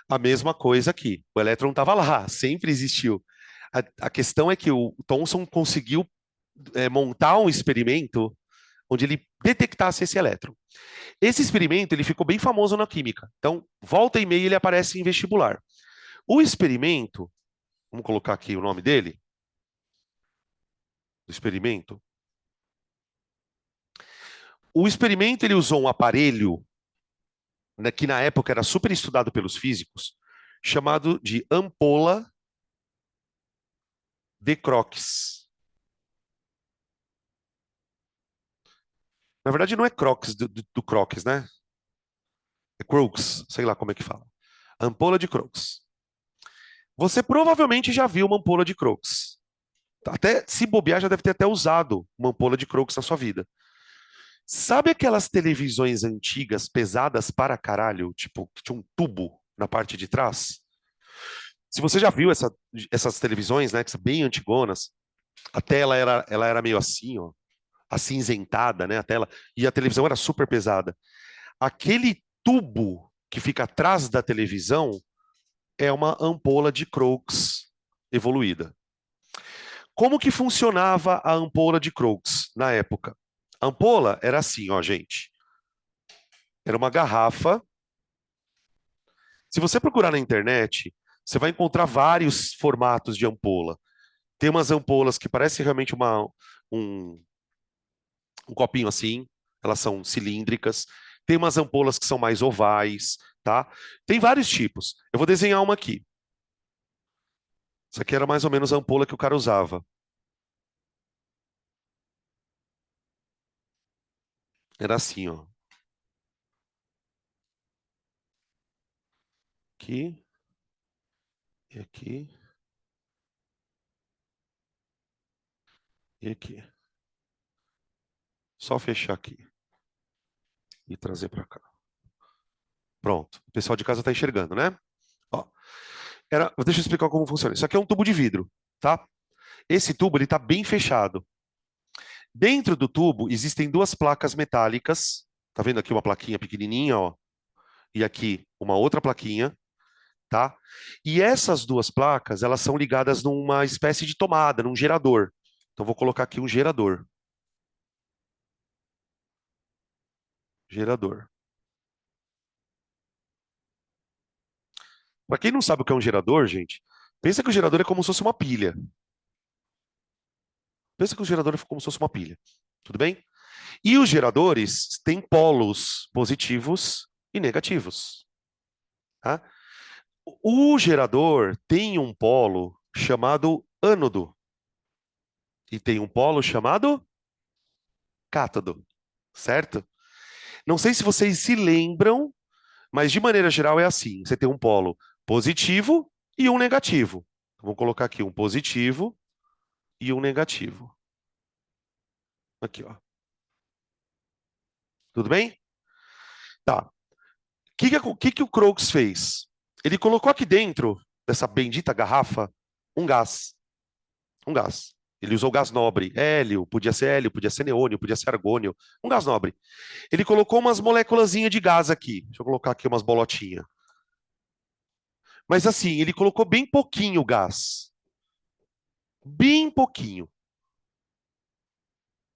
A mesma coisa aqui. O elétron estava lá, sempre existiu. A questão é que o Thomson conseguiu montar um experimento onde ele detectasse esse elétron. Esse experimento ele ficou bem famoso na química. Então, volta e meia ele aparece em vestibular. O experimento, vamos colocar aqui o nome dele, do experimento. O experimento ele usou um aparelho, né, que na época era super estudado pelos físicos, chamado de ampola de Crookes. Na verdade, não é Crookes do Crookes, né? É Crookes, sei lá como é que fala. Ampola de Crookes. Você provavelmente já viu uma ampola de Crookes. Até se bobear, já deve ter até usado uma ampola de Crookes na sua vida. Sabe aquelas televisões antigas, pesadas para caralho, tipo, que tinha um tubo na parte de trás? Se você já viu essas televisões, né, que são bem antigonas, a tela ela era meio assim, ó, acinzentada, né, a tela, e a televisão era super pesada. Aquele tubo que fica atrás da televisão é uma ampola de Crookes evoluída. Como que funcionava a ampola de Crookes na época? A ampola era assim, ó, gente. Era uma garrafa. Se você procurar na internet, você vai encontrar vários formatos de ampola. Tem umas ampolas que parecem realmente um, um copinho assim, elas são cilíndricas. Tem umas ampolas que são mais ovais, tá? Tem vários tipos. Eu vou desenhar uma aqui. Isso aqui era mais ou menos a ampola que o cara usava. Era assim, ó. Aqui, e aqui, e aqui. Só fechar aqui e trazer para cá. Pronto. O pessoal de casa está enxergando, né? Ó, deixa eu explicar como funciona. Isso aqui é um tubo de vidro, tá? Esse tubo ele está bem fechado. Dentro do tubo existem duas placas metálicas. Tá vendo aqui uma plaquinha pequenininha, ó, e aqui uma outra plaquinha, tá? E essas duas placas, elas são ligadas numa espécie de tomada, num gerador. Então vou colocar aqui um gerador. Gerador. Para quem não sabe o que é um gerador, gente, pensa que o gerador é como se fosse uma pilha. Pensa que o gerador é como se fosse uma pilha. Tudo bem? E os geradores têm polos positivos e negativos. Tá? O gerador tem um polo chamado ânodo e tem um polo chamado cátodo, certo? Não sei se vocês se lembram, mas de maneira geral é assim: você tem um polo positivo e um negativo. Vou colocar aqui um positivo e um negativo. Aqui, ó. Tudo bem? Tá. O que o Crookes fez? Ele colocou aqui dentro dessa bendita garrafa um gás. Um gás. Ele usou gás nobre. Hélio, podia ser neônio, podia ser argônio. Um gás nobre. Ele colocou umas moléculazinhas de gás aqui. Deixa eu colocar aqui umas bolotinhas. Mas assim, ele colocou bem pouquinho gás. Bem pouquinho.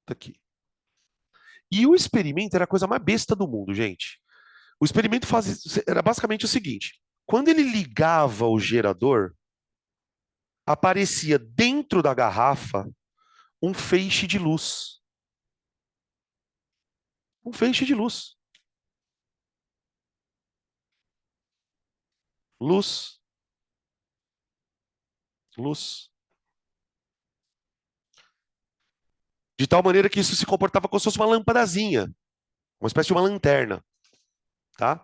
Tá aqui. E o experimento era a coisa mais besta do mundo, gente. O experimento era basicamente o seguinte: Quando ele ligava o gerador, aparecia dentro da garrafa um feixe de luz. Um feixe de luz. Luz. Luz. De tal maneira que isso se comportava como se fosse uma lâmpadazinha, uma espécie de uma lanterna. Tá?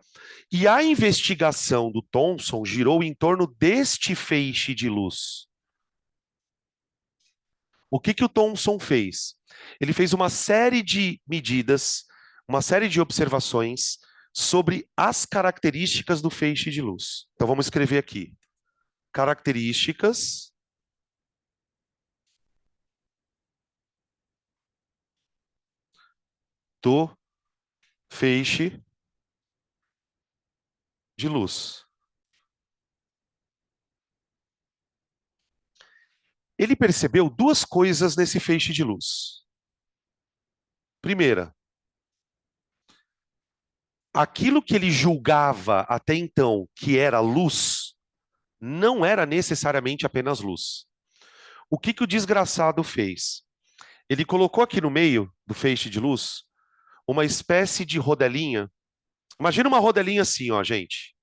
E a investigação do Thomson girou em torno deste feixe de luz. O que o Thomson fez? Ele fez uma série de medidas, uma série de observações sobre as características do feixe de luz. Então vamos escrever aqui. Características do feixe de luz. Ele percebeu duas coisas nesse feixe de luz. Primeira, aquilo que ele julgava até então que era luz, não era necessariamente apenas luz. O que o desgraçado fez? Ele colocou aqui no meio do feixe de luz uma espécie de rodelinha. Imagina uma rodelinha assim, ó, gente.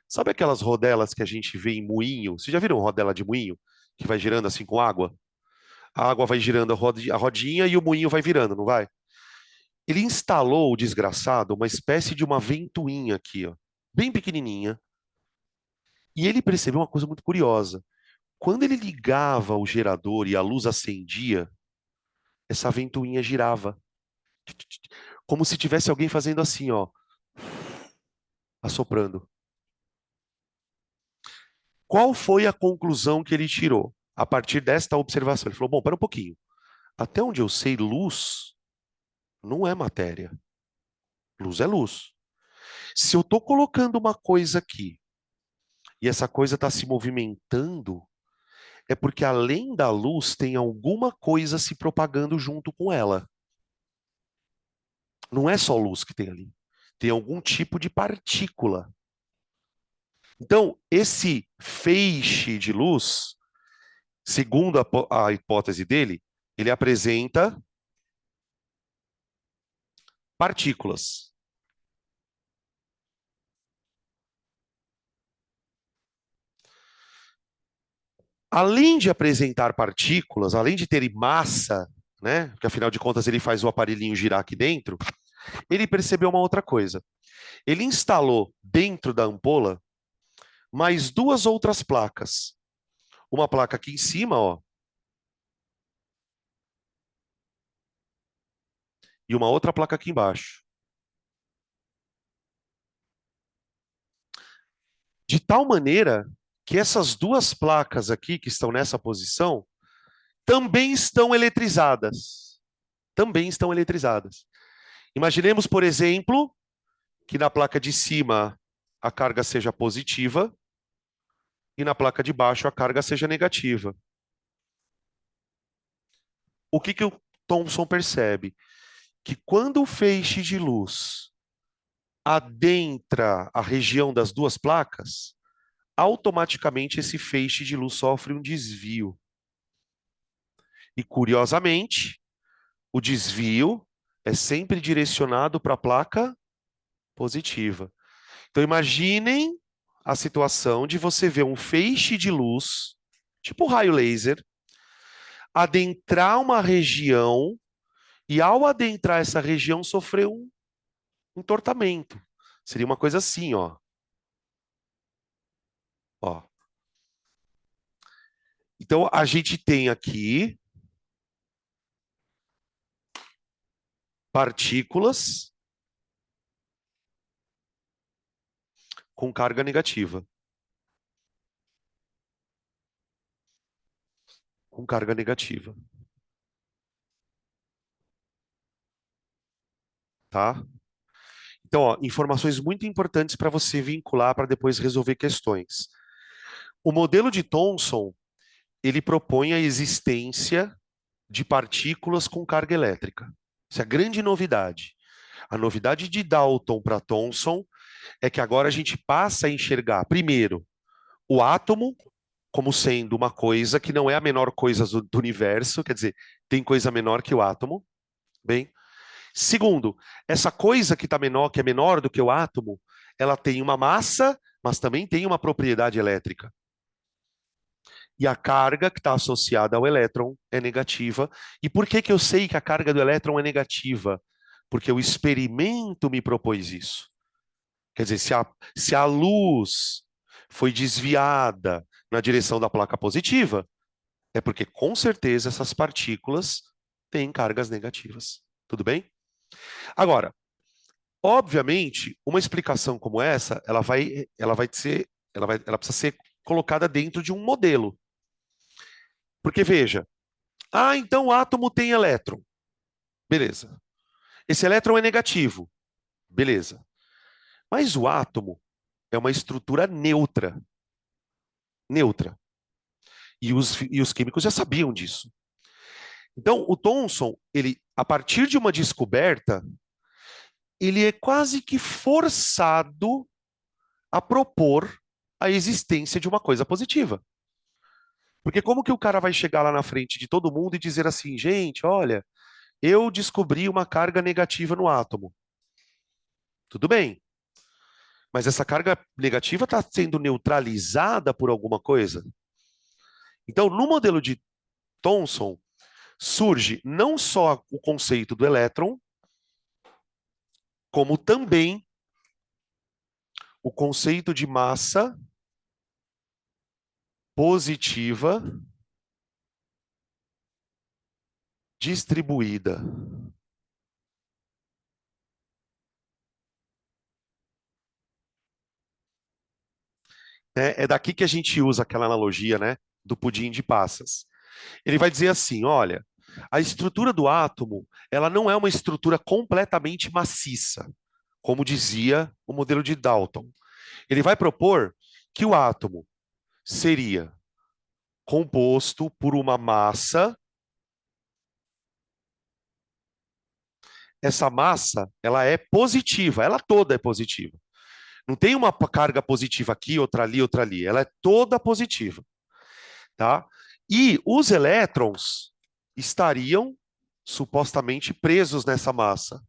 Sabe aquelas rodelas que a gente vê em moinho? Vocês já viram rodela de moinho? Que vai girando assim com água? A água vai girando a rodinha e o moinho vai virando, não vai? Ele instalou, o desgraçado, uma espécie de uma ventoinha aqui, ó, bem pequenininha. E ele percebeu uma coisa muito curiosa. Quando ele ligava o gerador e a luz acendia, essa ventoinha girava. Como se tivesse alguém fazendo assim, ó, assoprando. Qual foi a conclusão que ele tirou a partir desta observação? Ele falou: bom, para um pouquinho. Até onde eu sei, luz não é matéria. Luz é luz. Se eu estou colocando uma coisa aqui e essa coisa está se movimentando, é porque além da luz tem alguma coisa se propagando junto com ela. Não é só luz que tem ali. Tem algum tipo de partícula. Então, esse feixe de luz, segundo a hipótese dele, ele apresenta partículas. Além de apresentar partículas, além de ter massa, né, porque afinal de contas ele faz o aparelhinho girar aqui dentro, ele percebeu uma outra coisa. Ele instalou dentro da ampola mais duas outras placas. Uma placa aqui em cima, ó, e uma outra placa aqui embaixo. De tal maneira que essas duas placas aqui, que estão nessa posição, também estão eletrizadas. Também estão eletrizadas. Imaginemos, por exemplo, que na placa de cima a carga seja positiva e na placa de baixo a carga seja negativa. O que o Thomson percebe? Que quando o feixe de luz adentra a região das duas placas, automaticamente esse feixe de luz sofre um desvio. E, curiosamente, o desvio é sempre direcionado para a placa positiva. Então, imaginem a situação de você ver um feixe de luz, tipo raio laser, adentrar uma região e, ao adentrar essa região, sofrer um entortamento. Seria uma coisa assim, ó. Ó. Então, a gente tem aqui partículas com carga negativa. Com carga negativa. Tá? Então, ó, informações muito importantes para você vincular para depois resolver questões. O modelo de Thomson, ele propõe a existência de partículas com carga elétrica. Isso é a grande novidade. A novidade de Dalton para Thomson é que agora a gente passa a enxergar, primeiro, o átomo como sendo uma coisa que não é a menor coisa do universo, quer dizer, tem coisa menor que o átomo, bem. Segundo, essa coisa que está menor, que é menor do que o átomo, ela tem uma massa, mas também tem uma propriedade elétrica. E a carga que está associada ao elétron é negativa. E por que que eu sei que a carga do elétron é negativa? Porque o experimento me propôs isso. Quer dizer, se a luz foi desviada na direção da placa positiva, é porque com certeza essas partículas têm cargas negativas. Tudo bem? Agora, obviamente, uma explicação como essa, ela precisa ser colocada dentro de um modelo. Porque veja, então o átomo tem elétron. Beleza. Esse elétron é negativo. Beleza. Mas o átomo é uma estrutura neutra. Neutra. E os químicos já sabiam disso. Então, o Thomson, ele, a partir de uma descoberta, ele é quase que forçado a propor a existência de uma coisa positiva. Porque como que o cara vai chegar lá na frente de todo mundo e dizer assim, gente, olha, eu descobri uma carga negativa no átomo. Tudo bem, mas essa carga negativa está sendo neutralizada por alguma coisa? Então, no modelo de Thomson, surge não só o conceito do elétron, como também o conceito de massa positiva distribuída. É daqui que a gente usa aquela analogia, né, do pudim de passas. Ele vai dizer assim, olha, a estrutura do átomo, ela não é uma estrutura completamente maciça, como dizia o modelo de Dalton. Ele vai propor que o átomo seria composto por uma massa. Essa massa, ela é positiva, ela toda é positiva. Não tem uma carga positiva aqui, outra ali, outra ali. Ela é toda positiva, tá? E os elétrons estariam supostamente presos nessa massa,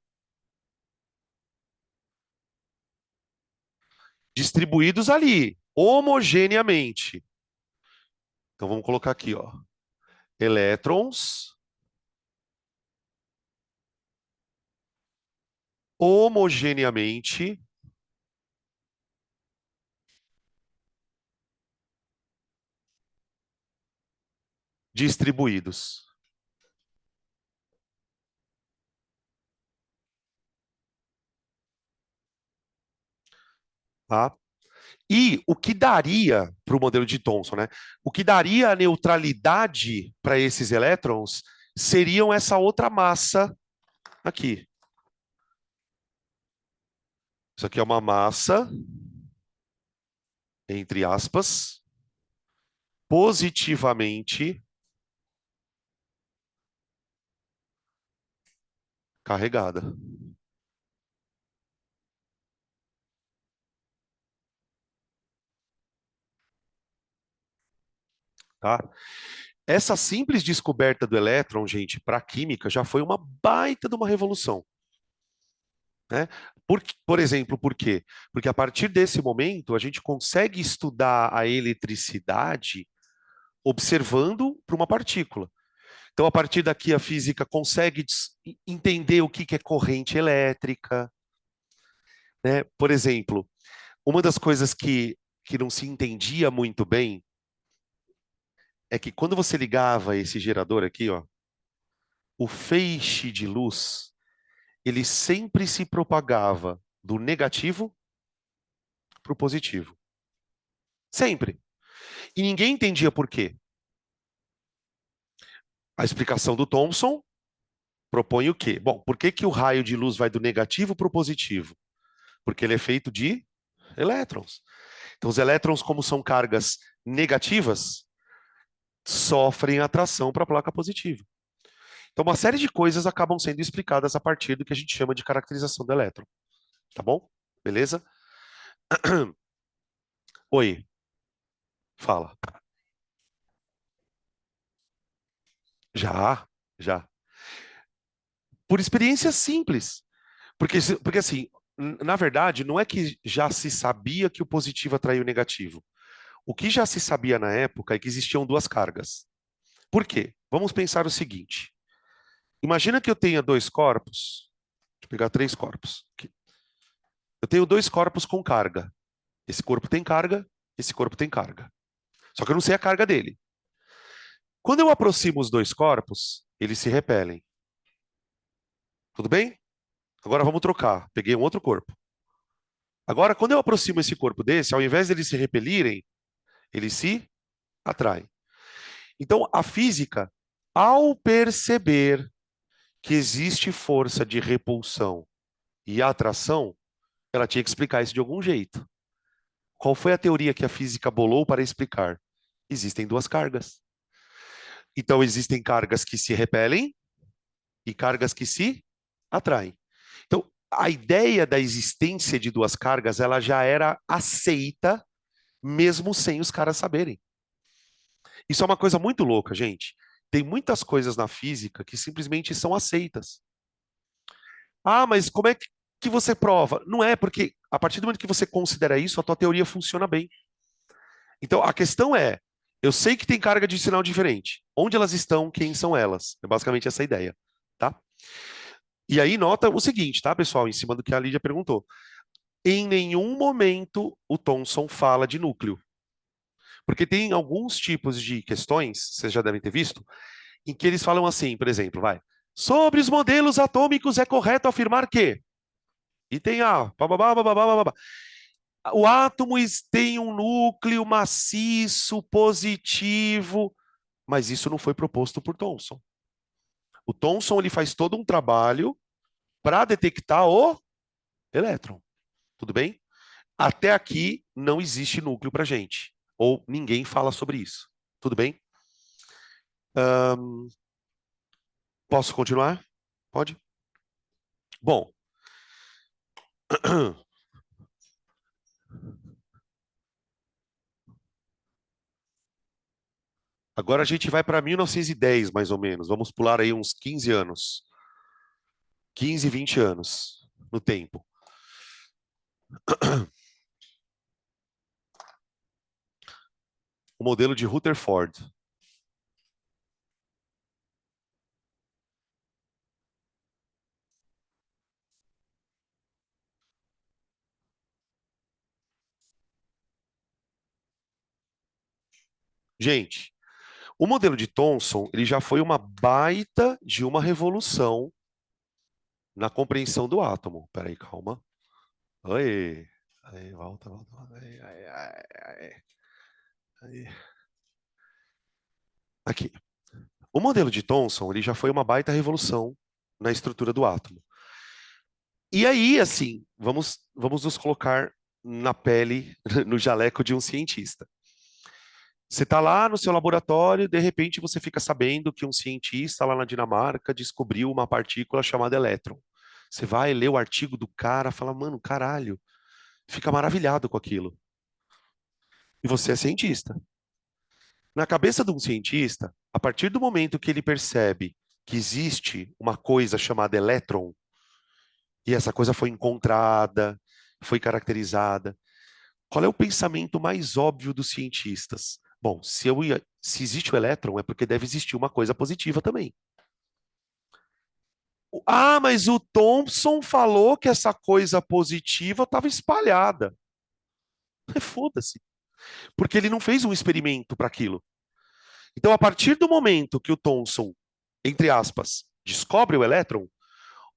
distribuídos ali, homogeneamente. Então vamos colocar aqui, ó. Elétrons homogeneamente distribuídos. Tá? E o que daria para o modelo de Thomson, né? O que daria a neutralidade para esses elétrons seriam essa outra massa aqui. Isso aqui é uma massa, entre aspas, positivamente carregada. Tá? Essa simples descoberta do elétron, gente, para a química já foi uma baita de uma revolução. Né? Por exemplo, por quê? Porque a partir desse momento a gente consegue estudar a eletricidade observando para uma partícula. Então, a partir daqui, a física consegue entender o que é corrente elétrica. Né? Por exemplo, uma das coisas que não se entendia muito bem é que quando você ligava esse gerador aqui, ó, o feixe de luz, ele sempre se propagava do negativo para o positivo. Sempre. E ninguém entendia por quê. A explicação do Thomson propõe o quê? Bom, por que que o raio de luz vai do negativo para o positivo? Porque ele é feito de elétrons. Então, os elétrons, como são cargas negativas, sofrem atração para a placa positiva. Então, uma série de coisas acabam sendo explicadas a partir do que a gente chama de caracterização do elétron. Tá bom? Beleza? Oi, fala. Já, já. Por experiência simples. Porque assim, na verdade, não é que já se sabia que o positivo atraía o negativo. O que já se sabia na época é que existiam duas cargas. Por quê? Vamos pensar o seguinte. Imagina que eu tenha dois corpos. Deixa eu pegar três corpos. Aqui. Eu tenho dois corpos com carga. Esse corpo tem carga, esse corpo tem carga. Só que eu não sei a carga dele. Quando eu aproximo os dois corpos, eles se repelem. Tudo bem? Agora vamos trocar. Peguei um outro corpo. Agora, quando eu aproximo esse corpo desse, ao invés de eles se repelirem, eles se atraem. Então, a física, ao perceber que existe força de repulsão e atração, ela tinha que explicar isso de algum jeito. Qual foi a teoria que a física bolou para explicar? Existem duas cargas. Então, existem cargas que se repelem e cargas que se atraem. Então, a ideia da existência de duas cargas, ela já era aceita, mesmo sem os caras saberem. Isso é uma coisa muito louca, gente. Tem muitas coisas na física que simplesmente são aceitas. Ah, mas como é que você prova? Não é, porque a partir do momento que você considera isso, a tua teoria funciona bem. Então, a questão é, eu sei que tem carga de sinal diferente. Onde elas estão, quem são elas? É basicamente essa a ideia, tá? E aí nota o seguinte, tá, pessoal, em cima do que a Lídia perguntou. Em nenhum momento o Thomson fala de núcleo. Porque tem alguns tipos de questões, vocês já devem ter visto, em que eles falam assim, por exemplo, vai. Sobre os modelos atômicos é correto afirmar que. E tem A, bababá, bababá, bababá. O átomo tem um núcleo maciço, positivo, mas isso não foi proposto por Thomson. O Thomson ele faz todo um trabalho para detectar o elétron. Tudo bem? Até aqui não existe núcleo para gente, ou ninguém fala sobre isso. Tudo bem? Ahn, posso continuar? Pode? Bom, agora a gente vai para 1910, mais ou menos. Vamos pular aí uns 15 anos. 15, 20 anos no tempo. O modelo de Rutherford. Gente, o modelo de Thomson, ele já foi uma baita de uma revolução na compreensão do átomo. Peraí, calma. Oi. Aí, volta, volta, volta. Aí, aí, aí, aí. Aqui. O modelo de Thomson, ele já foi uma baita revolução na estrutura do átomo. E aí, assim, vamos nos colocar na pele, no jaleco de um cientista. Você está lá no seu laboratório, de repente você fica sabendo que um cientista lá na Dinamarca descobriu uma partícula chamada elétron. Você vai ler o artigo do cara, fala, mano, caralho, fica maravilhado com aquilo. E você é cientista. Na cabeça de um cientista, a partir do momento que ele percebe que existe uma coisa chamada elétron, e essa coisa foi encontrada, foi caracterizada, qual é o pensamento mais óbvio dos cientistas? Bom, se existe o elétron, é porque deve existir uma coisa positiva também. Ah, mas o Thomson falou que essa coisa positiva estava espalhada. Foda-se. Porque ele não fez um experimento para aquilo. Então, a partir do momento que o Thomson, entre aspas, descobre o elétron,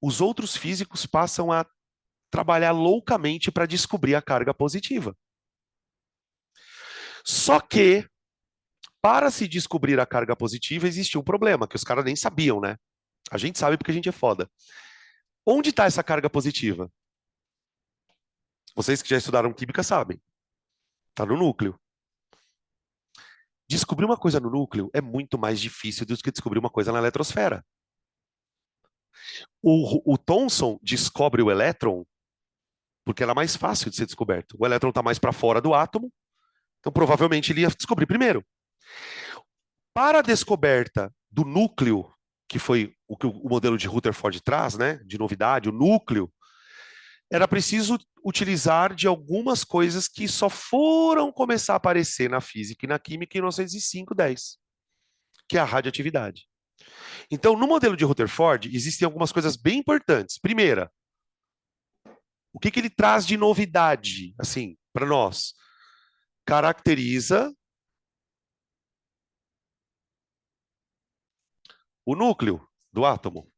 os outros físicos passam a trabalhar loucamente para descobrir a carga positiva. Só que, para se descobrir a carga positiva, existia um problema, que os caras nem sabiam, né? A gente sabe porque a gente é foda. Onde está essa carga positiva? Vocês que já estudaram química sabem. Está no núcleo. Descobrir uma coisa no núcleo é muito mais difícil do que descobrir uma coisa na eletrosfera. O Thomson descobre o elétron porque era mais fácil de ser descoberto. O elétron está mais para fora do átomo, então provavelmente ele ia descobrir primeiro. Para a descoberta do núcleo, que foi o que o modelo de Rutherford traz, né, de novidade, o núcleo, era preciso utilizar de algumas coisas que só foram começar a aparecer na física e na química em 1905, 10, que é a radioatividade. Então, no modelo de Rutherford, existem algumas coisas bem importantes. Primeira, o que ele traz de novidade, assim, para nós? Caracteriza o núcleo do átomo.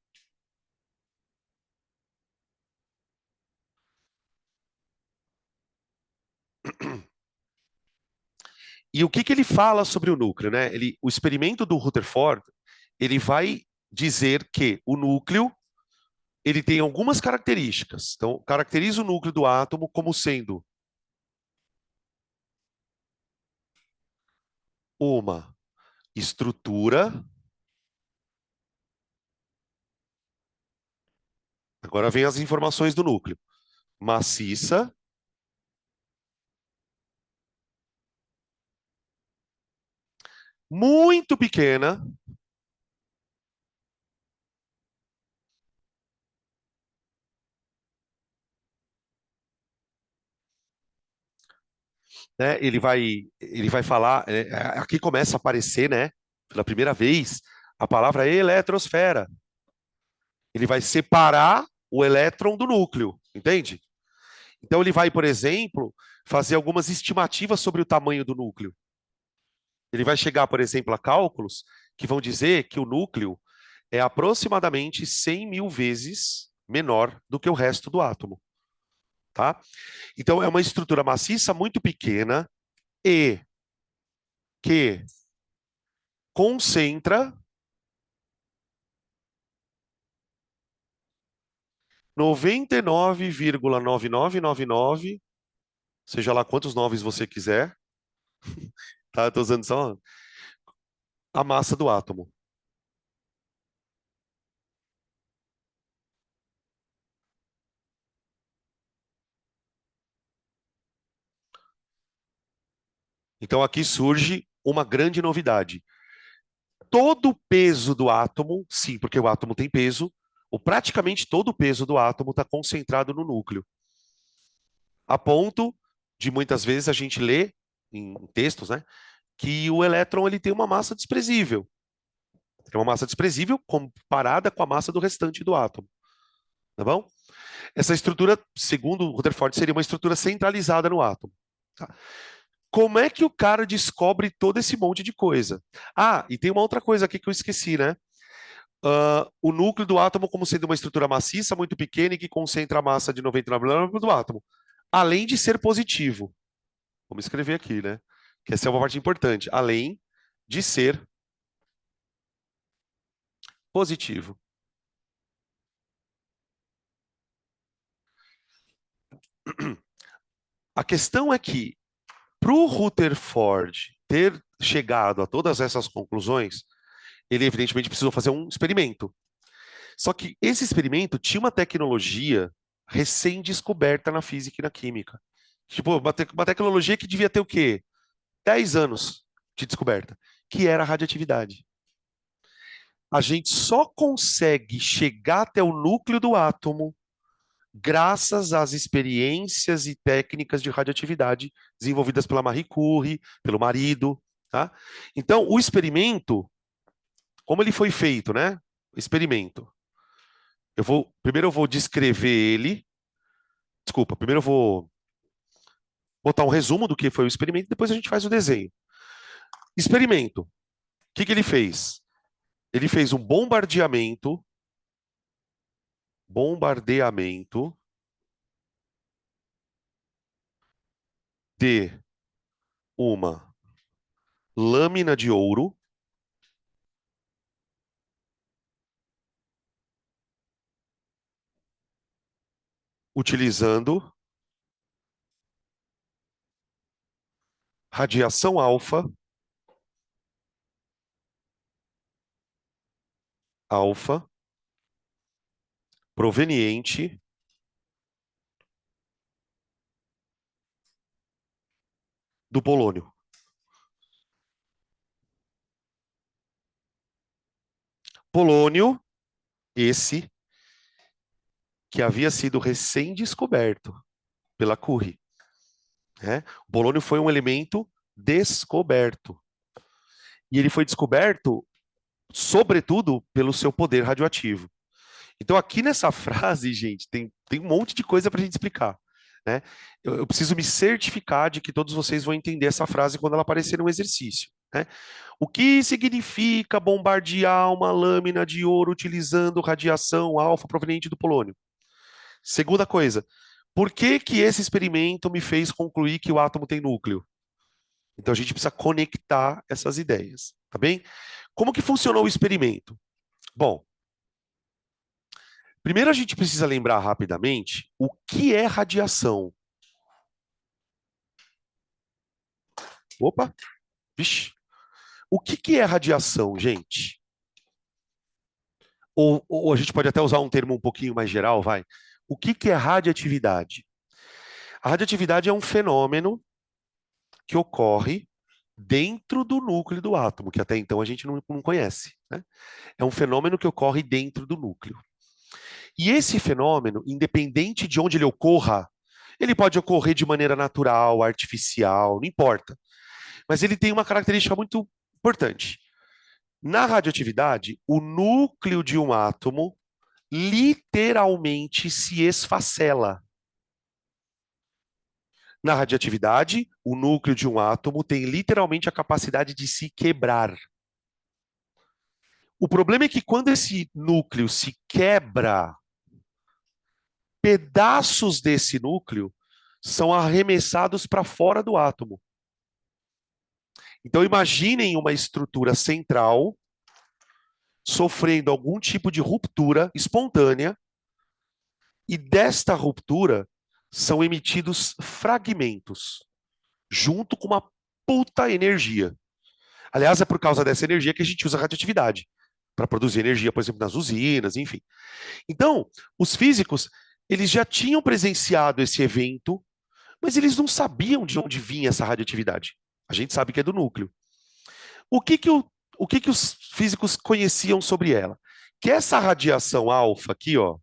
E o que ele fala sobre o núcleo, né? O experimento do Rutherford, ele vai dizer que o núcleo ele tem algumas características. Então, caracteriza o núcleo do átomo como sendo uma estrutura. Agora vem as informações do núcleo. Maciça, muito pequena, né? Ele vai falar, aqui começa a aparecer, né? Pela primeira vez, a palavra eletrosfera. Ele vai separar o elétron do núcleo, entende? Então ele vai, por exemplo, fazer algumas estimativas sobre o tamanho do núcleo. Ele vai chegar, por exemplo, a cálculos que vão dizer que o núcleo é aproximadamente 100 mil vezes menor do que o resto do átomo, tá? Então é uma estrutura maciça muito pequena e que concentra 99,9999, seja lá quantos noves você quiser, tá? Estou usando só a massa do átomo. Então aqui surge uma grande novidade. Todo o peso do átomo, sim, porque o átomo tem peso, ou praticamente todo o peso do átomo está concentrado no núcleo, a ponto de muitas vezes a gente ler em textos, né, que o elétron ele tem uma massa desprezível. É uma massa desprezível comparada com a massa do restante do átomo, tá bom? Essa estrutura, segundo o Rutherford, seria uma estrutura centralizada no átomo. Tá? Como é que o cara descobre todo esse monte de coisa? Ah, e tem uma outra coisa aqui que eu esqueci, né? O núcleo do átomo como sendo uma estrutura maciça, muito pequena e que concentra a massa de 99% do átomo. Além de ser positivo. Vamos escrever aqui, né? Que essa é uma parte importante. Além de ser positivo. A questão é que, para o Rutherford ter chegado a todas essas conclusões, ele evidentemente precisou fazer um experimento. Só que esse experimento tinha uma tecnologia recém-descoberta na física e na química. Tipo, uma tecnologia que devia ter o quê? 10 anos de descoberta, que era a radioatividade. A gente só consegue chegar até o núcleo do átomo graças às experiências e técnicas de radioatividade desenvolvidas pela Marie Curie, pelo marido, tá? Então, o experimento, como ele foi feito, né? O experimento. Primeiro eu vou descrever ele. Desculpa, primeiro eu vou botar um resumo do que foi o experimento, depois a gente faz o desenho. Experimento. O que ele fez? Ele fez um bombardeamento de uma lâmina de ouro utilizando radiação alfa, proveniente do polônio. Polônio, esse que havia sido recém-descoberto pela Curie, né? O polônio foi um elemento descoberto. E ele foi descoberto, sobretudo, pelo seu poder radioativo. Então, aqui nessa frase, gente, tem um monte de coisa para a gente explicar, né? Eu preciso me certificar de que todos vocês vão entender essa frase quando ela aparecer no exercício, né? O que significa bombardear uma lâmina de ouro utilizando radiação alfa proveniente do polônio? Segunda coisa, por que que esse experimento me fez concluir que o átomo tem núcleo? Então a gente precisa conectar essas ideias, tá bem? Como que funcionou o experimento? Bom, primeiro a gente precisa lembrar rapidamente o que é radiação. Opa, vixe. O que que é radiação, gente? Ou a gente pode até usar um termo um pouquinho mais geral, vai. O que que é radioatividade? A radioatividade é um fenômeno que ocorre dentro do núcleo do átomo, que até então a gente não conhece, né? É um fenômeno que ocorre dentro do núcleo. E esse fenômeno, independente de onde ele ocorra, ele pode ocorrer de maneira natural, artificial, não importa. Mas ele tem uma característica muito importante. Na radioatividade, o núcleo de um átomo literalmente se esfacela. Na radioatividade, o núcleo de um átomo tem literalmente a capacidade de se quebrar. O problema é que quando esse núcleo se quebra, pedaços desse núcleo são arremessados para fora do átomo. Então imaginem uma estrutura central sofrendo algum tipo de ruptura espontânea e desta ruptura são emitidos fragmentos junto com uma puta energia. Aliás, é por causa dessa energia que a gente usa a radioatividade para produzir energia, por exemplo, nas usinas, enfim. Então, os físicos, eles já tinham presenciado esse evento, mas eles não sabiam de onde vinha essa radioatividade. A gente sabe que é do núcleo. O que que, o que que os físicos conheciam sobre ela? Que essa radiação alfa aqui, ó.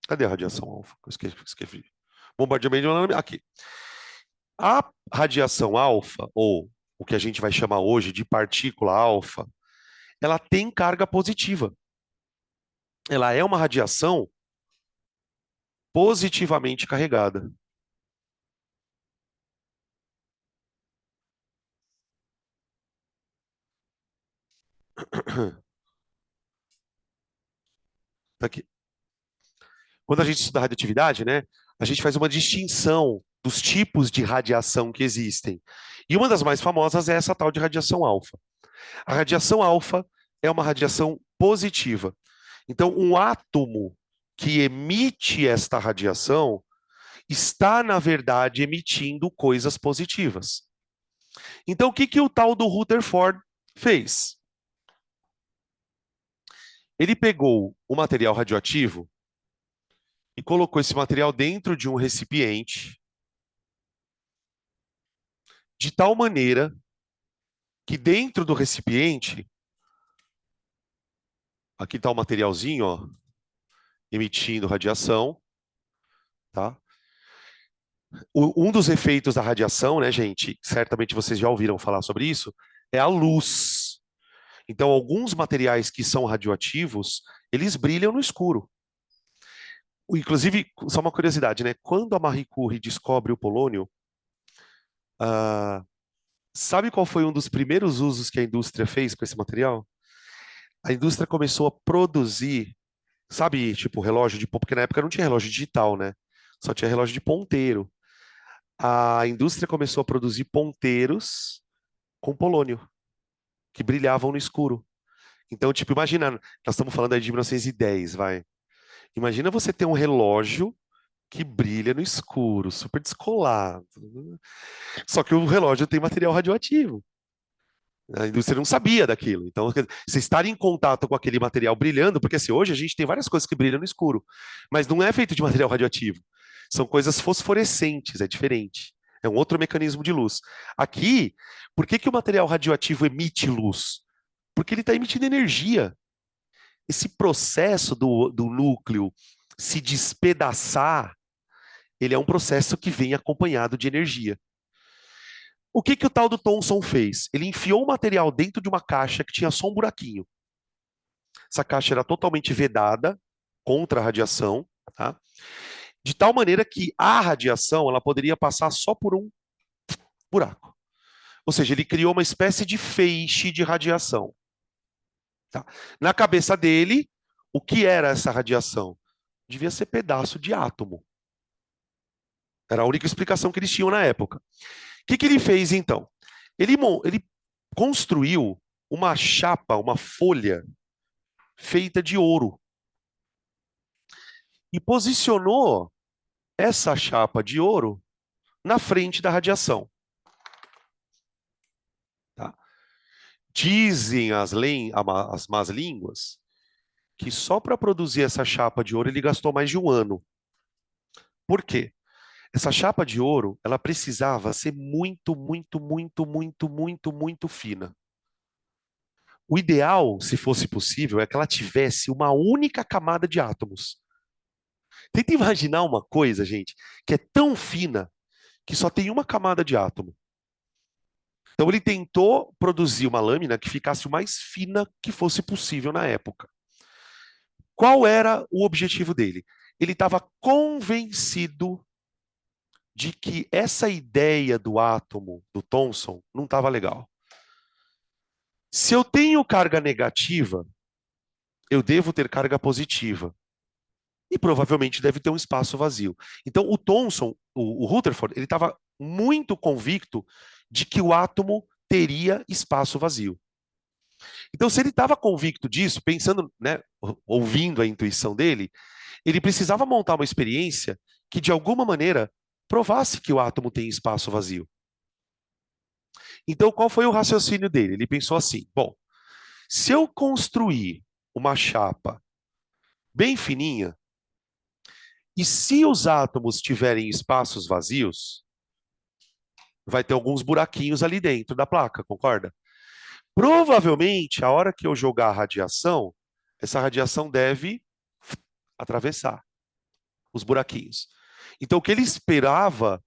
Cadê a radiação alfa? Esqueci. Bombardeamento aqui. A radiação alfa, ou o que a gente vai chamar hoje de partícula alfa, ela tem carga positiva. Ela é uma radiação positivamente carregada. Tá aqui. Quando a gente estuda radioatividade, né, a gente faz uma distinção dos tipos de radiação que existem. E uma das mais famosas é essa tal de radiação alfa. A radiação alfa é uma radiação positiva. Então, um átomo que emite esta radiação está, na verdade, emitindo coisas positivas. Então, o que, que o tal do Rutherford fez? Ele pegou o material radioativo e colocou esse material dentro de um recipiente, de tal maneira que dentro do recipiente, aqui está o materialzinho, ó, emitindo radiação, tá? Um dos efeitos da radiação, né, gente, certamente vocês já ouviram falar sobre isso, é a luz. Então, alguns materiais que são radioativos, eles brilham no escuro. Inclusive, só uma curiosidade, né? Quando a Marie Curie descobre o polônio, ah, sabe qual foi um dos primeiros usos que a indústria fez com esse material? A indústria começou a produzir, sabe, tipo relógio de porque na época não tinha relógio digital, né? Só tinha relógio de ponteiro. A indústria começou a produzir ponteiros com polônio, que brilhavam no escuro. Então, tipo, imagina, nós estamos falando aí de 1910, vai. Imagina você ter um relógio que brilha no escuro, super descolado. Só que o relógio tem material radioativo. A indústria não sabia daquilo. Então, você estar em contato com aquele material brilhando, porque assim, hoje a gente tem várias coisas que brilham no escuro, mas não é feito de material radioativo. São coisas fosforescentes, é diferente. É um outro mecanismo de luz. Aqui, por que que o material radioativo emite luz? Porque ele está emitindo energia. Esse processo do núcleo se despedaçar, ele é um processo que vem acompanhado de energia. O que que o tal do Thomson fez? Ele enfiou o material dentro de uma caixa que tinha só um buraquinho. Essa caixa era totalmente vedada contra a radiação, tá? De tal maneira que a radiação ela poderia passar só por um buraco. Ou seja, ele criou uma espécie de feixe de radiação. Tá? Na cabeça dele, o que era essa radiação? Devia ser pedaço de átomo. Era a única explicação que eles tinham na época. O que que ele fez então? Ele construiu uma chapa, uma folha feita de ouro e posicionou essa chapa de ouro na frente da radiação. Tá? Dizem as más línguas que só para produzir essa chapa de ouro ele gastou mais de um ano. Por quê? Essa chapa de ouro, ela precisava ser muito, muito, muito, muito, muito, muito fina. O ideal, se fosse possível, é que ela tivesse uma única camada de átomos. Tenta imaginar uma coisa, gente, que é tão fina que só tem uma camada de átomo. Então ele tentou produzir uma lâmina que ficasse o mais fina que fosse possível na época. Qual era o objetivo dele? Ele estava convencido de que essa ideia do átomo do Thomson não estava legal. Se eu tenho carga negativa, eu devo ter carga positiva. E provavelmente deve ter um espaço vazio. Então, o Thomson, o Rutherford, ele estava muito convicto de que o átomo teria espaço vazio. Então, se ele estava convicto disso, pensando, né, ouvindo a intuição dele, ele precisava montar uma experiência que, de alguma maneira, provasse que o átomo tem espaço vazio. Então, qual foi o raciocínio dele? Ele pensou assim: bom, se eu construir uma chapa bem fininha, e se os átomos tiverem espaços vazios, vai ter alguns buraquinhos ali dentro da placa, concorda? Provavelmente, a hora que eu jogar a radiação, essa radiação deve atravessar os buraquinhos. Então, o que ele esperava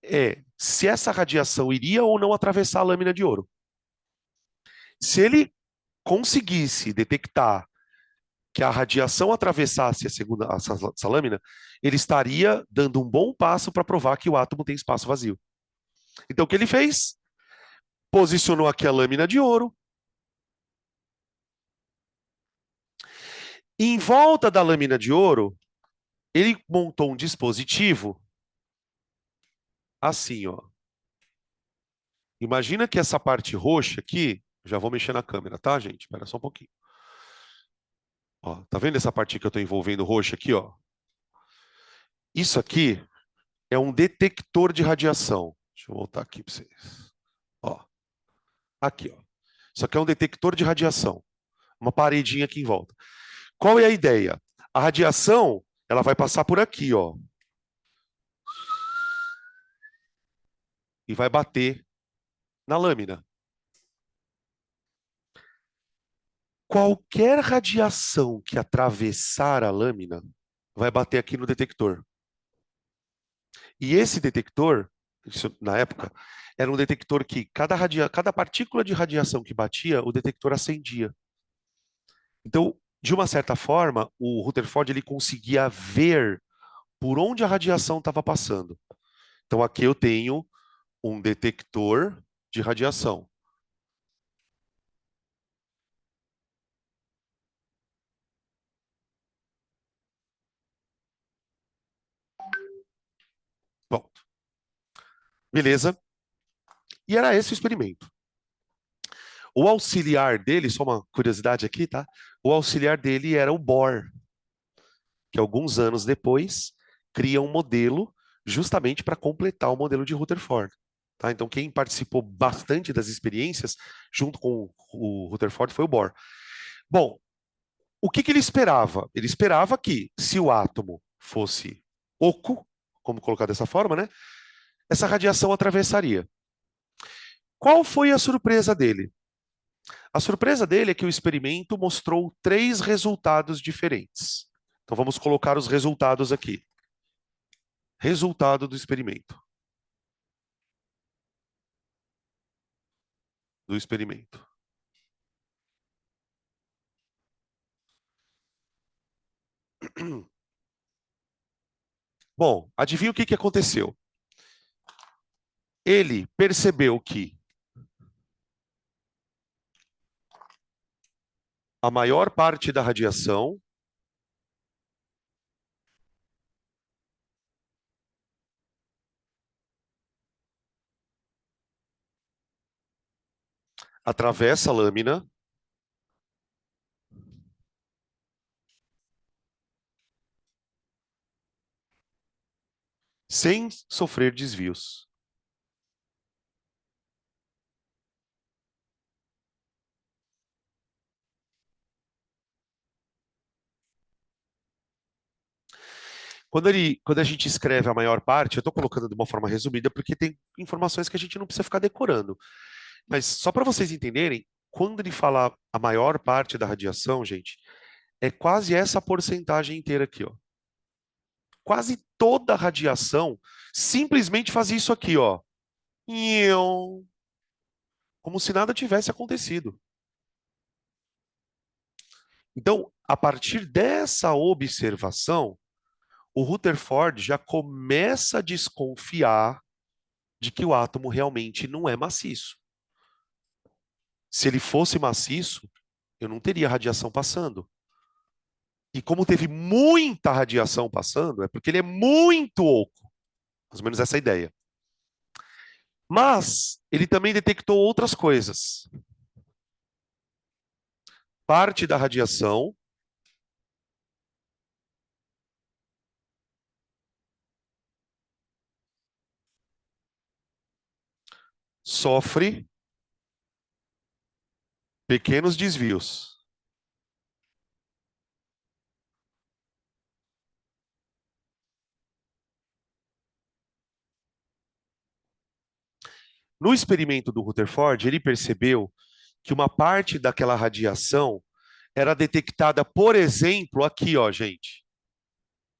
é se essa radiação iria ou não atravessar a lâmina de ouro. Se ele conseguisse detectar que a radiação atravessasse essa lâmina, ele estaria dando um bom passo para provar que o átomo tem espaço vazio. Então, o que ele fez? Posicionou aqui a lâmina de ouro. Em volta da lâmina de ouro, ele montou um dispositivo assim, ó. Imagina que essa parte roxa aqui, já vou mexer na câmera, tá, gente? Espera só um pouquinho. Ó, tá vendo essa parte que eu estou envolvendo roxa aqui, ó? Isso aqui é um detector de radiação. Deixa eu voltar aqui para vocês. Ó, aqui, ó. Isso aqui é um detector de radiação. Uma paredinha aqui em volta. Qual é a ideia? A radiação, ela vai passar por aqui, ó. E vai bater na lâmina. Qualquer radiação que atravessar a lâmina vai bater aqui no detector. E esse detector, isso, na época, era um detector que cada partícula de radiação que batia, o detector acendia. Então, de uma certa forma, o Rutherford ele conseguia ver por onde a radiação estava passando. Então, aqui eu tenho um detector de radiação. Bom, beleza. E era esse o experimento. O auxiliar dele, só uma curiosidade aqui, tá? O auxiliar dele era o Bohr, que alguns anos depois cria um modelo justamente para completar o modelo de Rutherford. Tá? Então, quem participou bastante das experiências, junto com o Rutherford, foi o Bohr. Bom, o que ele esperava? Ele esperava que, se o átomo fosse oco, como colocar dessa forma, né? Essa radiação atravessaria. Qual foi a surpresa dele? A surpresa dele é que o experimento mostrou três resultados diferentes. Então vamos colocar os resultados aqui. Resultado do experimento. Do experimento. Bom, adivinha o que aconteceu? Ele percebeu que a maior parte da radiação atravessa a lâmina sem sofrer desvios. Quando a gente escreve a maior parte, eu estou colocando de uma forma resumida porque tem informações que a gente não precisa ficar decorando. Mas só para vocês entenderem, quando ele fala a maior parte da radiação, gente, é quase essa porcentagem inteira aqui, ó. Quase toda a radiação simplesmente faz isso aqui, ó. Iam, como se nada tivesse acontecido. Então, a partir dessa observação, o Rutherford já começa a desconfiar de que o átomo realmente não é maciço. Se ele fosse maciço, eu não teria radiação passando. E como teve muita radiação passando, é porque ele é muito oco. Mais ou menos essa é a ideia. Mas ele também detectou outras coisas. Parte da radiação sofre pequenos desvios. No experimento do Rutherford, ele percebeu que uma parte daquela radiação era detectada, por exemplo, aqui, ó, gente.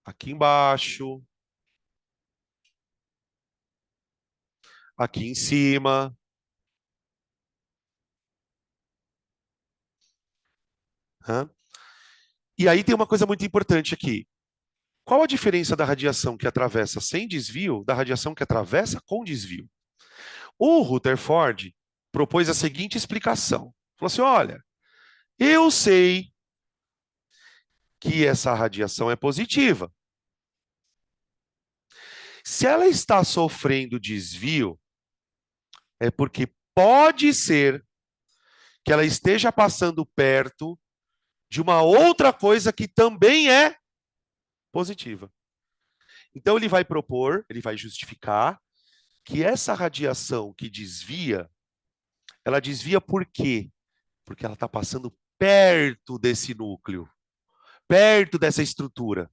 Aqui embaixo, aqui em cima. Hã? E aí tem uma coisa muito importante aqui. Qual a diferença da radiação que atravessa sem desvio da radiação que atravessa com desvio? O Rutherford propôs a seguinte explicação. Falou assim: olha, eu sei que essa radiação é positiva. Se ela está sofrendo desvio, é porque pode ser que ela esteja passando perto de uma outra coisa que também é positiva. Então ele vai propor, ele vai justificar que essa radiação que desvia, ela desvia por quê? Porque ela está passando perto desse núcleo, perto dessa estrutura.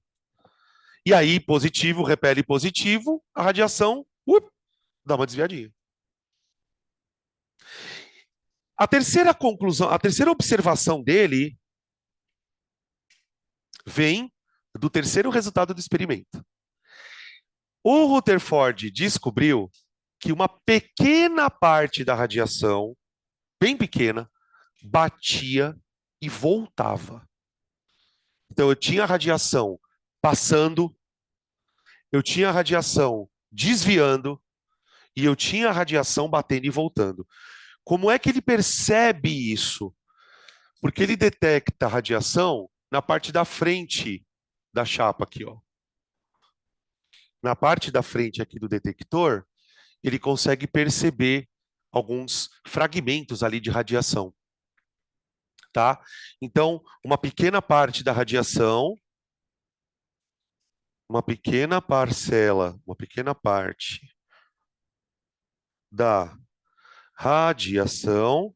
E aí, positivo repele positivo, a radiação dá uma desviadinha. A terceira conclusão, a terceira observação dele vem do terceiro resultado do experimento. O Rutherford descobriu que uma pequena parte da radiação, bem pequena, batia e voltava. Então eu tinha radiação passando, eu tinha radiação desviando e eu tinha radiação batendo e voltando. Como é que ele percebe isso? Porque ele detecta a radiação na parte da frente da chapa aqui, ó. Na parte da frente aqui do detector, ele consegue perceber alguns fragmentos ali de radiação, tá? Então, uma pequena parte da radiação, uma pequena parcela, uma pequena parte da radiação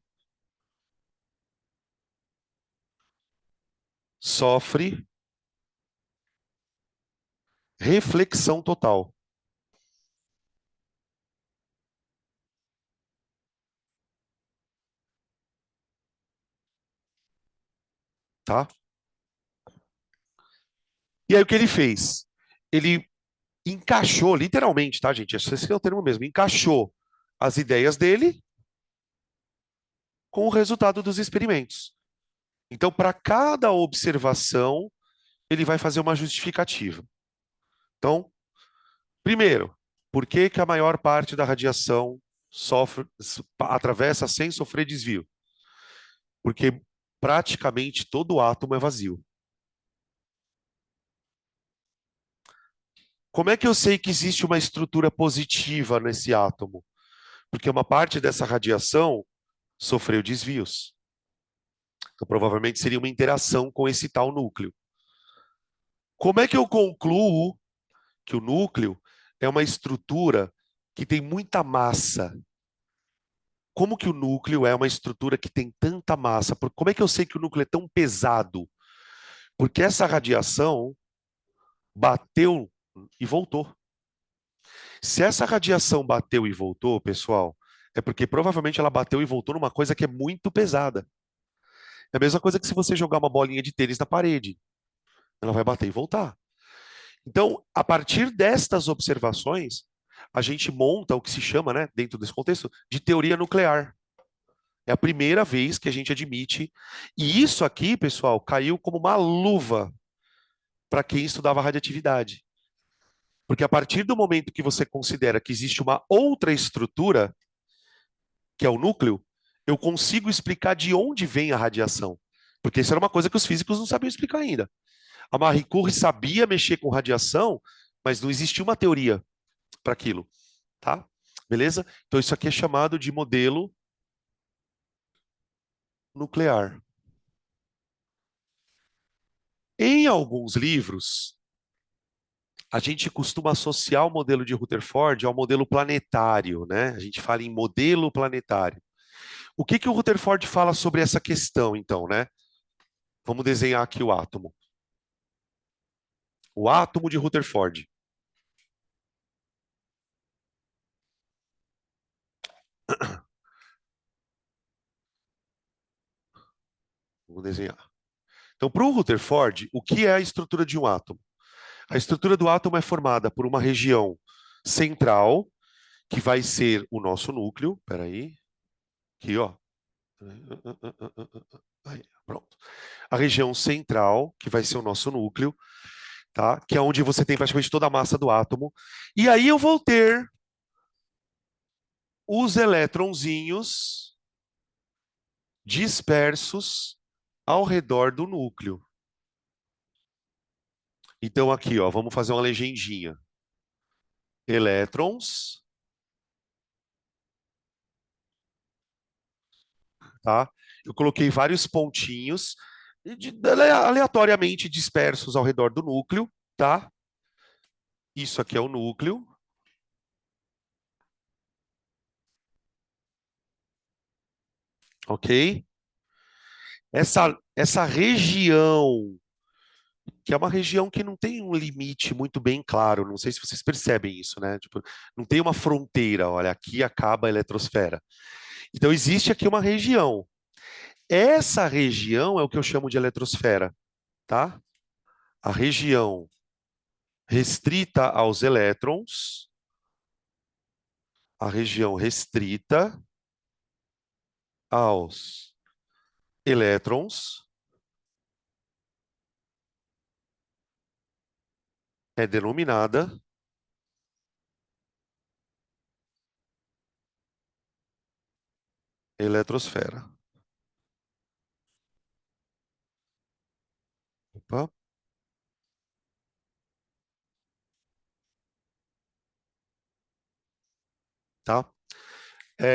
sofre reflexão total, tá? E aí o que ele fez? Ele encaixou, literalmente, tá, gente? Esse é o termo mesmo, encaixou as ideias dele com o resultado dos experimentos. Então, para cada observação, ele vai fazer uma justificativa. Então, primeiro, por que que a maior parte da radiação atravessa sem sofrer desvio? Porque praticamente todo átomo é vazio. Como é que eu sei que existe uma estrutura positiva nesse átomo? Porque uma parte dessa radiação sofreu desvios. Então, provavelmente seria uma interação com esse tal núcleo. Como é que eu concluo que o núcleo é uma estrutura que tem muita massa? Como que o núcleo é uma estrutura que tem tanta massa? Como é que eu sei que o núcleo é tão pesado? Porque essa radiação bateu e voltou. Se essa radiação bateu e voltou, pessoal, é porque provavelmente ela bateu e voltou numa coisa que é muito pesada. É a mesma coisa que se você jogar uma bolinha de tênis na parede, ela vai bater e voltar. Então, a partir destas observações, a gente monta o que se chama, né, dentro desse contexto, de teoria nuclear. É a primeira vez que a gente admite. E isso aqui, pessoal, caiu como uma luva para quem estudava radioatividade. Porque a partir do momento que você considera que existe uma outra estrutura, que é o núcleo, eu consigo explicar de onde vem a radiação. Porque isso era uma coisa que os físicos não sabiam explicar ainda. A Marie Curie sabia mexer com radiação, mas não existia uma teoria para aquilo, tá? Beleza? Então isso aqui é chamado de modelo nuclear. Em alguns livros, a gente costuma associar o modelo de Rutherford ao modelo planetário, né? A gente fala em modelo planetário. O que que o Rutherford fala sobre essa questão, então, né? Vamos desenhar aqui o átomo. O átomo de Rutherford. Vamos desenhar. Então, para o Rutherford, o que é a estrutura de um átomo? A estrutura do átomo é formada por uma região central, que vai ser o nosso núcleo. Peraí. Aqui, ó. Aí, pronto. A região central, que vai ser o nosso núcleo, tá? Que é onde você tem praticamente toda a massa do átomo. E aí eu vou ter os elétronzinhos dispersos ao redor do núcleo. Então aqui, ó, vamos fazer uma legendinha. Elétrons, tá? Eu coloquei vários pontinhos aleatoriamente dispersos ao redor do núcleo, tá? Isso aqui é o núcleo, ok? Essa região, que é uma região que não tem um limite muito bem claro, não sei se vocês percebem isso, né? Tipo, não tem uma fronteira, olha, aqui acaba a eletrosfera. Então existe aqui uma região. Essa região é o que eu chamo de eletrosfera, tá? A região restrita aos elétrons, a região restrita aos elétrons é denominada eletrosfera. Opa, tá?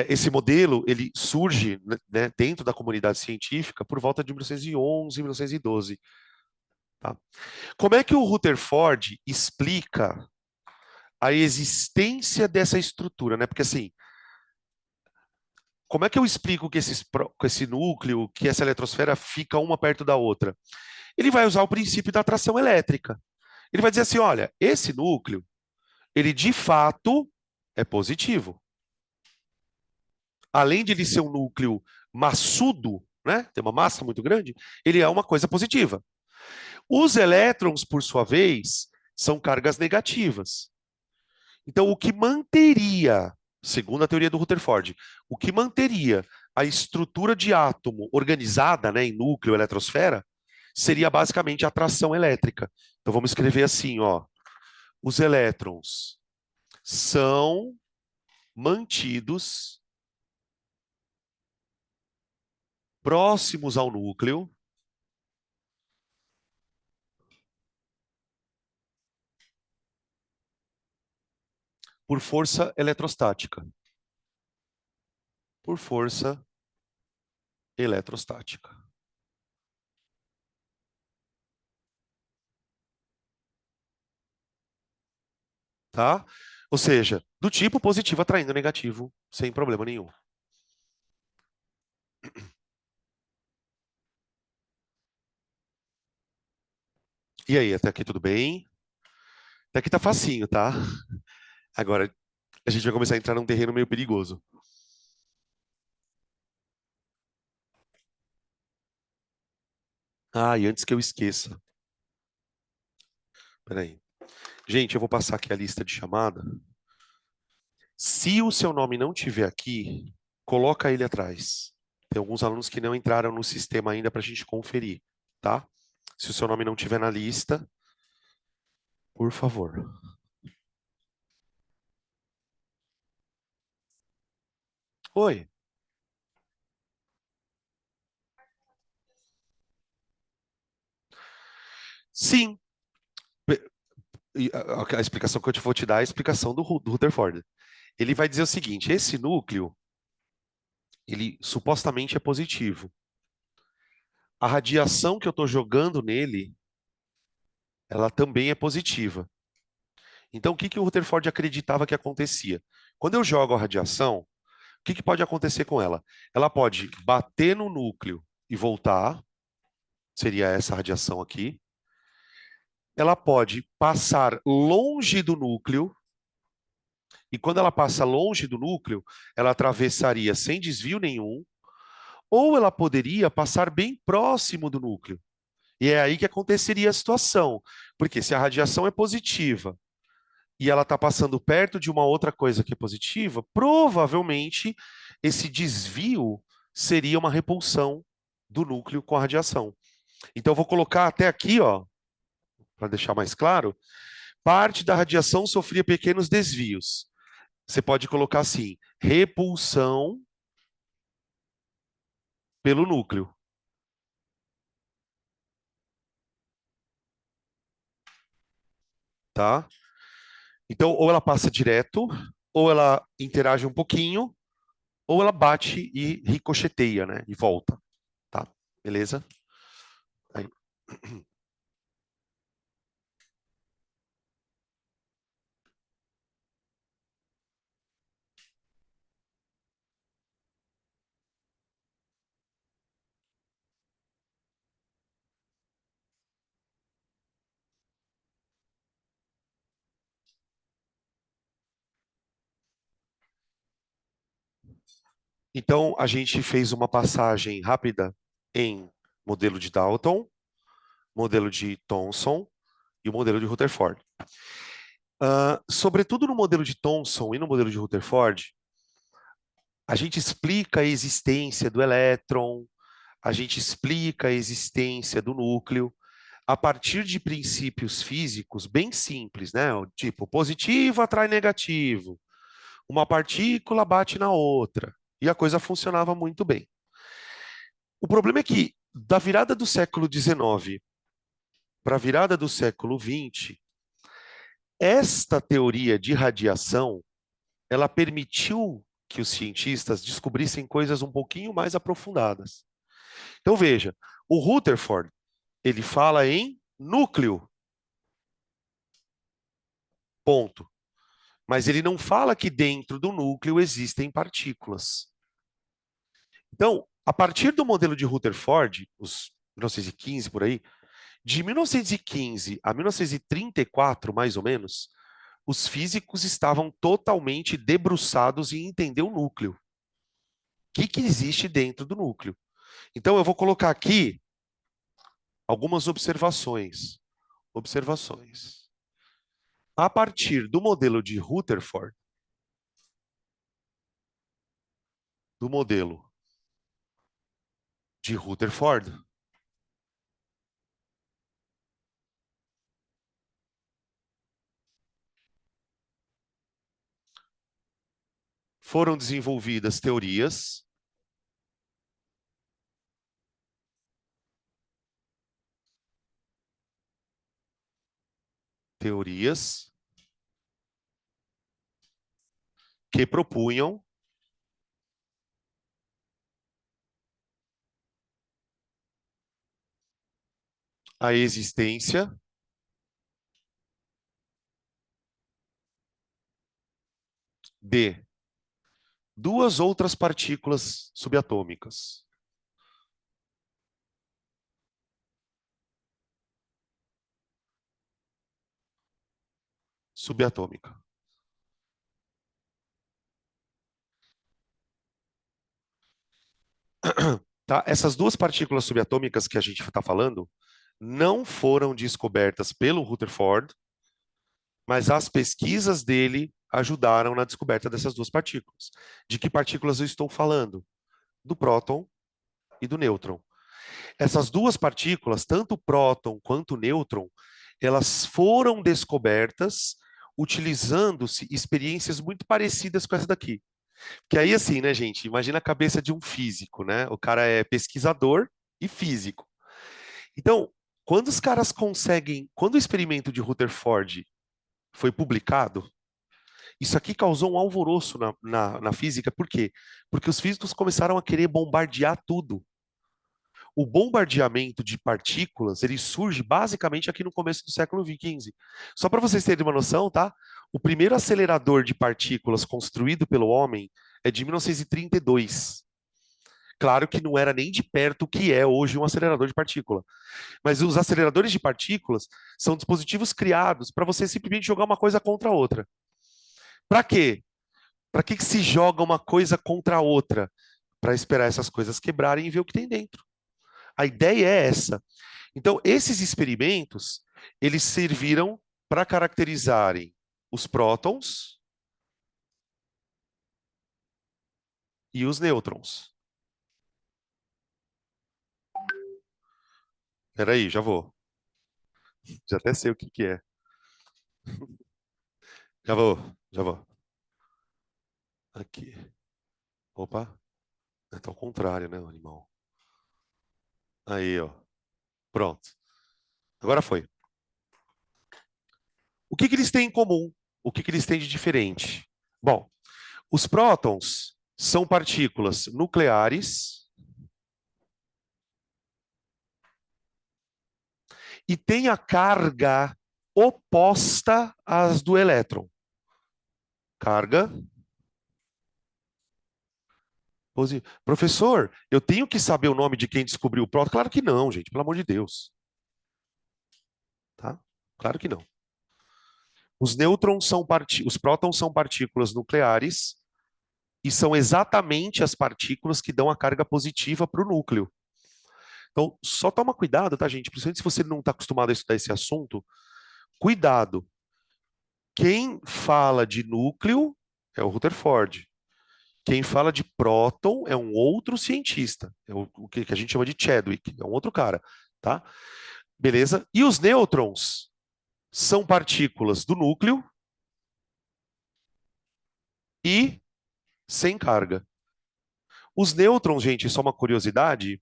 Esse modelo ele surge, né, dentro da comunidade científica por volta de 1911, 1912. Tá? Como é que o Rutherford explica a existência dessa estrutura, né? Porque assim, como é que eu explico que que esse núcleo, que essa eletrosfera fica uma perto da outra? Ele vai usar o princípio da atração elétrica. Ele vai dizer assim, olha, esse núcleo, ele de fato é positivo. Além de ele ser um núcleo maçudo, né, tem uma massa muito grande, ele é uma coisa positiva. Os elétrons, por sua vez, são cargas negativas. Então, o que manteria, segundo a teoria do Rutherford, o que manteria a estrutura de átomo organizada, né, em núcleo, eletrosfera, seria basicamente a atração elétrica. Então, vamos escrever assim, ó, os elétrons são mantidos próximos ao núcleo por força eletrostática. Por força eletrostática. Tá? Ou seja, do tipo positivo atraindo negativo, sem problema nenhum. E aí, até aqui tudo bem? Até aqui tá facinho, tá? Agora a gente vai começar a entrar num terreno meio perigoso. Ah, e antes que eu esqueça. Peraí. Gente, eu vou passar aqui a lista de chamada. Se o seu nome não tiver aqui, coloca ele atrás. Tem alguns alunos que não entraram no sistema ainda para a gente conferir, tá? Se o seu nome não tiver na lista, por favor. Oi. Sim. A explicação que eu vou te dar é a explicação do Rutherford. Ele vai dizer o seguinte: esse núcleo, ele supostamente é positivo. A radiação que eu estou jogando nele, ela também é positiva. Então, o que que o Rutherford acreditava que acontecia? Quando eu jogo a radiação, o que que pode acontecer com ela? Ela pode bater no núcleo e voltar, seria essa radiação aqui. Ela pode passar longe do núcleo, e quando ela passa longe do núcleo, ela atravessaria sem desvio nenhum, ou ela poderia passar bem próximo do núcleo. E é aí que aconteceria a situação. Porque se a radiação é positiva e ela está passando perto de uma outra coisa que é positiva, provavelmente esse desvio seria uma repulsão do núcleo com a radiação. Então, eu vou colocar até aqui, ó, para deixar mais claro, parte da radiação sofria pequenos desvios. Você pode colocar assim, repulsão pelo núcleo, tá? Então, ou ela passa direto, ou ela interage um pouquinho, ou ela bate e ricocheteia, né? E volta, tá? Beleza? Aí. Então, a gente fez uma passagem rápida em modelo de Dalton, modelo de Thomson e o modelo de Rutherford. Sobretudo no modelo de Thomson e no modelo de Rutherford, a gente explica a existência do elétron, a gente explica a existência do núcleo a partir de princípios físicos bem simples, né? Tipo, positivo atrai negativo, uma partícula bate na outra, e a coisa funcionava muito bem. O problema é que, da virada do século XIX para a virada do século XX, esta teoria de radiação, ela permitiu que os cientistas descobrissem coisas um pouquinho mais aprofundadas. Então veja, o Rutherford, ele fala em núcleo, ponto. Mas ele não fala que dentro do núcleo existem partículas. Então, a partir do modelo de Rutherford, os 1915 por aí, de 1915 a 1934, mais ou menos, os físicos estavam totalmente debruçados em entender o núcleo. O que existe dentro do núcleo? Então, eu vou colocar aqui algumas observações. Observações. A partir do modelo de Rutherford, do modelo de Rutherford, foram desenvolvidas teorias que propunham a existência de duas outras partículas subatômicas. Subatômica. Tá? Essas duas partículas subatômicas que a gente está falando não foram descobertas pelo Rutherford, mas as pesquisas dele ajudaram na descoberta dessas duas partículas. De que partículas eu estou falando? Do próton e do nêutron. Essas duas partículas, tanto o próton quanto o nêutron, elas foram descobertas utilizando-se experiências muito parecidas com essa daqui. Que aí, assim, né, gente? Imagina a cabeça de um físico, né? O cara é pesquisador e físico. Então, quando os caras conseguem. Quando o experimento de Rutherford foi publicado, isso aqui causou um alvoroço na física. Por quê? Porque os físicos começaram a querer bombardear tudo. O bombardeamento de partículas, ele surge basicamente aqui no começo do século XV. Só para vocês terem uma noção, tá? O primeiro acelerador de partículas construído pelo homem é de 1932. Claro que não era nem de perto o que é hoje um acelerador de partícula. Mas os aceleradores de partículas são dispositivos criados para você simplesmente jogar uma coisa contra a outra. Para quê? Para que se joga uma coisa contra a outra? Para esperar essas coisas quebrarem e ver o que tem dentro. A ideia é essa. Então, esses experimentos, eles serviram para caracterizarem os prótons e os nêutrons. Espera aí, já vou. Já até sei o que é. Já vou, já vou. Aqui. Opa, é ao contrário, né, o animal? Aí, ó. Pronto. Agora foi. O que eles têm em comum? O que eles têm de diferente? Bom, os prótons são partículas nucleares e têm a carga oposta às do elétron. Carga positiva. Professor, eu tenho que saber o nome de quem descobriu o próton? Claro que não, gente, pelo amor de Deus. Tá? Claro que não. Os nêutrons são os prótons são partículas nucleares e são exatamente as partículas que dão a carga positiva para o núcleo. Então, só toma cuidado, tá, gente? Principalmente se você não está acostumado a estudar esse assunto, cuidado. Quem fala de núcleo é o Rutherford. Quem fala de próton é um outro cientista, é o que a gente chama de Chadwick, é um outro cara, tá? Beleza? E os nêutrons são partículas do núcleo e sem carga. Os nêutrons, gente, só uma curiosidade,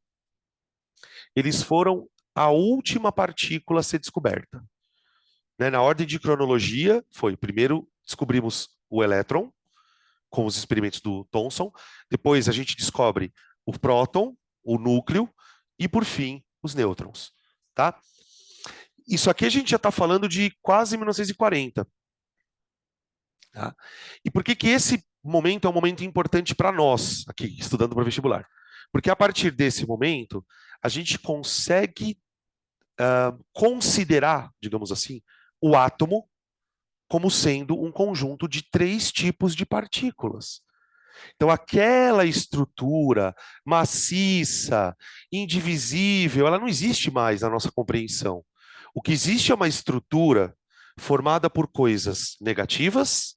eles foram a última partícula a ser descoberta. Né? Na ordem de cronologia, foi primeiro descobrimos o elétron, com os experimentos do Thomson, depois a gente descobre o próton, o núcleo, e por fim, os nêutrons. Tá? Isso aqui a gente já está falando de quase 1940. Tá? E por que esse momento é um momento importante para nós, aqui, estudando para vestibular? Porque a partir desse momento, a gente consegue considerar, digamos assim, o átomo como sendo um conjunto de três tipos de partículas. Então, aquela estrutura maciça, indivisível, ela não existe mais na nossa compreensão. O que existe é uma estrutura formada por coisas negativas,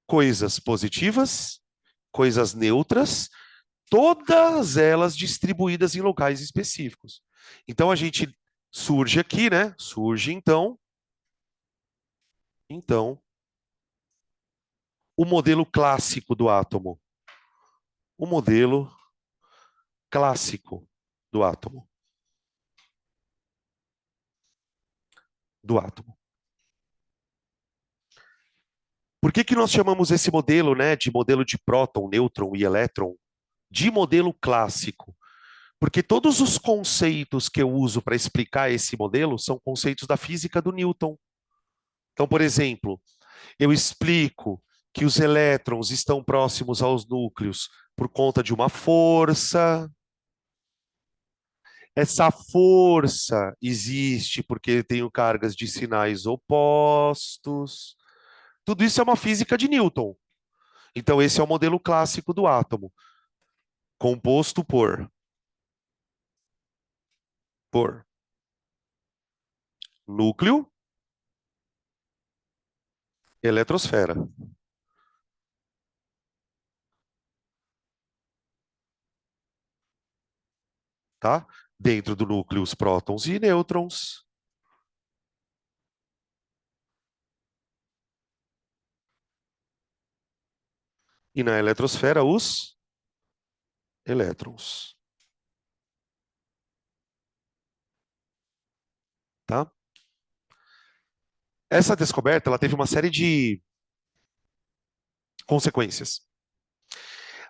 coisas positivas, coisas neutras, todas elas distribuídas em locais específicos. Então, a gente surge aqui, né? Surge então, o modelo clássico do átomo. O modelo clássico do átomo. Do átomo. Por que que nós chamamos esse modelo, né, de modelo de próton, nêutron e elétron, de modelo clássico? Porque todos os conceitos que eu uso para explicar esse modelo são conceitos da física do Newton. Então, por exemplo, eu explico que os elétrons estão próximos aos núcleos por conta de uma força. Essa força existe porque tenho cargas de sinais opostos. Tudo isso é uma física de Newton. Então, esse é o modelo clássico do átomo, composto por núcleo, eletrosfera, tá? Dentro do núcleo, os prótons e nêutrons, e na eletrosfera, os elétrons, tá? Essa descoberta, ela teve uma série de consequências.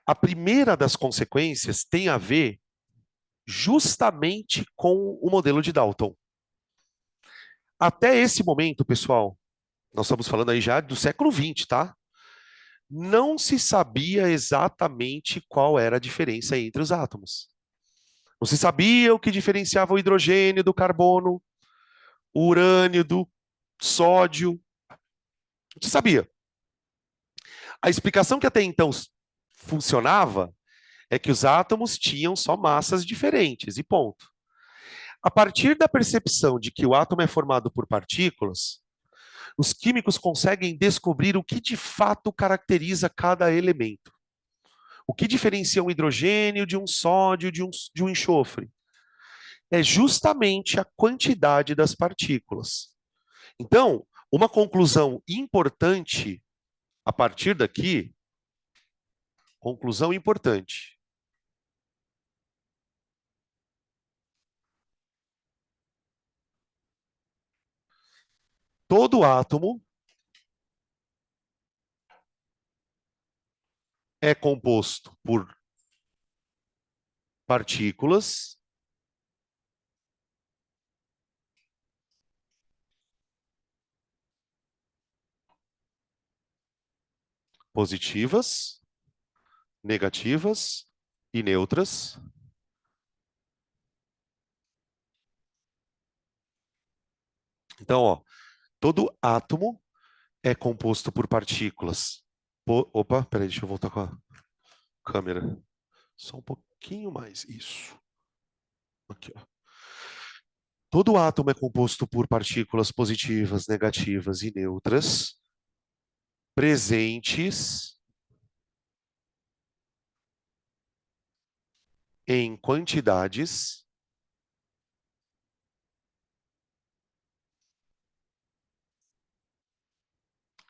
A primeira das consequências tem a ver justamente com o modelo de Dalton. Até esse momento, pessoal, nós estamos falando aí já do século XX, tá? Não se sabia exatamente qual era a diferença entre os átomos. Não se sabia o que diferenciava o hidrogênio do carbono, o urânio do sódio. Não se sabia. A explicação que até então funcionava é que os átomos tinham só massas diferentes, e ponto. A partir da percepção de que o átomo é formado por partículas, os químicos conseguem descobrir o que de fato caracteriza cada elemento. O que diferencia um hidrogênio de um sódio, de um enxofre? É justamente a quantidade das partículas. Então, uma conclusão importante a partir daqui, conclusão importante. Todo átomo é composto por partículas positivas, negativas e neutras. Então, ó, todo átomo é composto por partículas. Opa, peraí, deixa eu voltar com a câmera. Só um pouquinho mais. Isso. Aqui, ó. Todo átomo é composto por partículas positivas, negativas e neutras, presentes em quantidades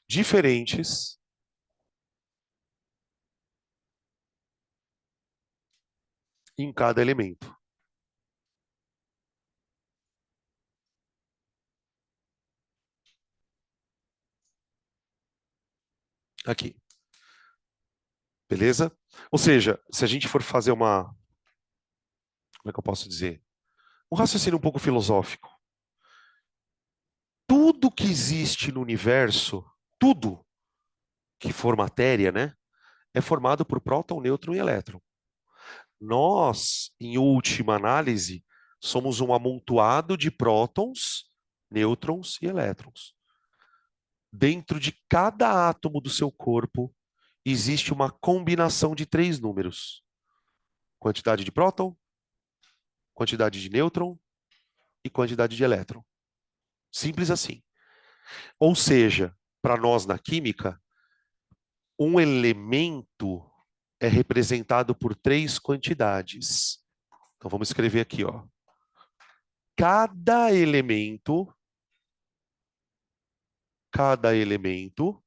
diferentes em cada elemento. Aqui. Beleza? Ou seja, se a gente for fazer uma. Como é que eu posso dizer? Um raciocínio um pouco filosófico. Tudo que existe no universo, tudo que for matéria, né, é formado por próton, nêutron e elétron. Nós, em última análise, somos um amontoado de prótons, nêutrons e elétrons. Dentro de cada átomo do seu corpo, existe uma combinação de três números: quantidade de próton, quantidade de nêutron e quantidade de elétron. Simples assim. Ou seja, para nós na química, um elemento é representado por três quantidades. Então vamos escrever aqui, ó. Cada elemento, cada elemento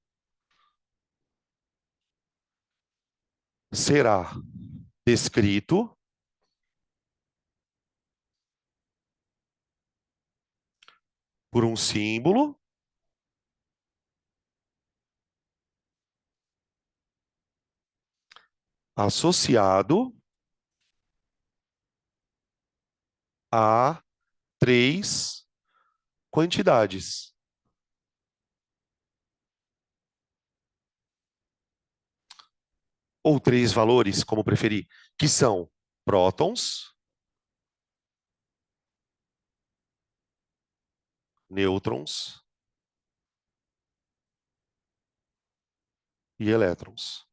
será descrito por um símbolo associado a três quantidades. Ou três valores, como preferir, que são prótons, nêutrons e elétrons.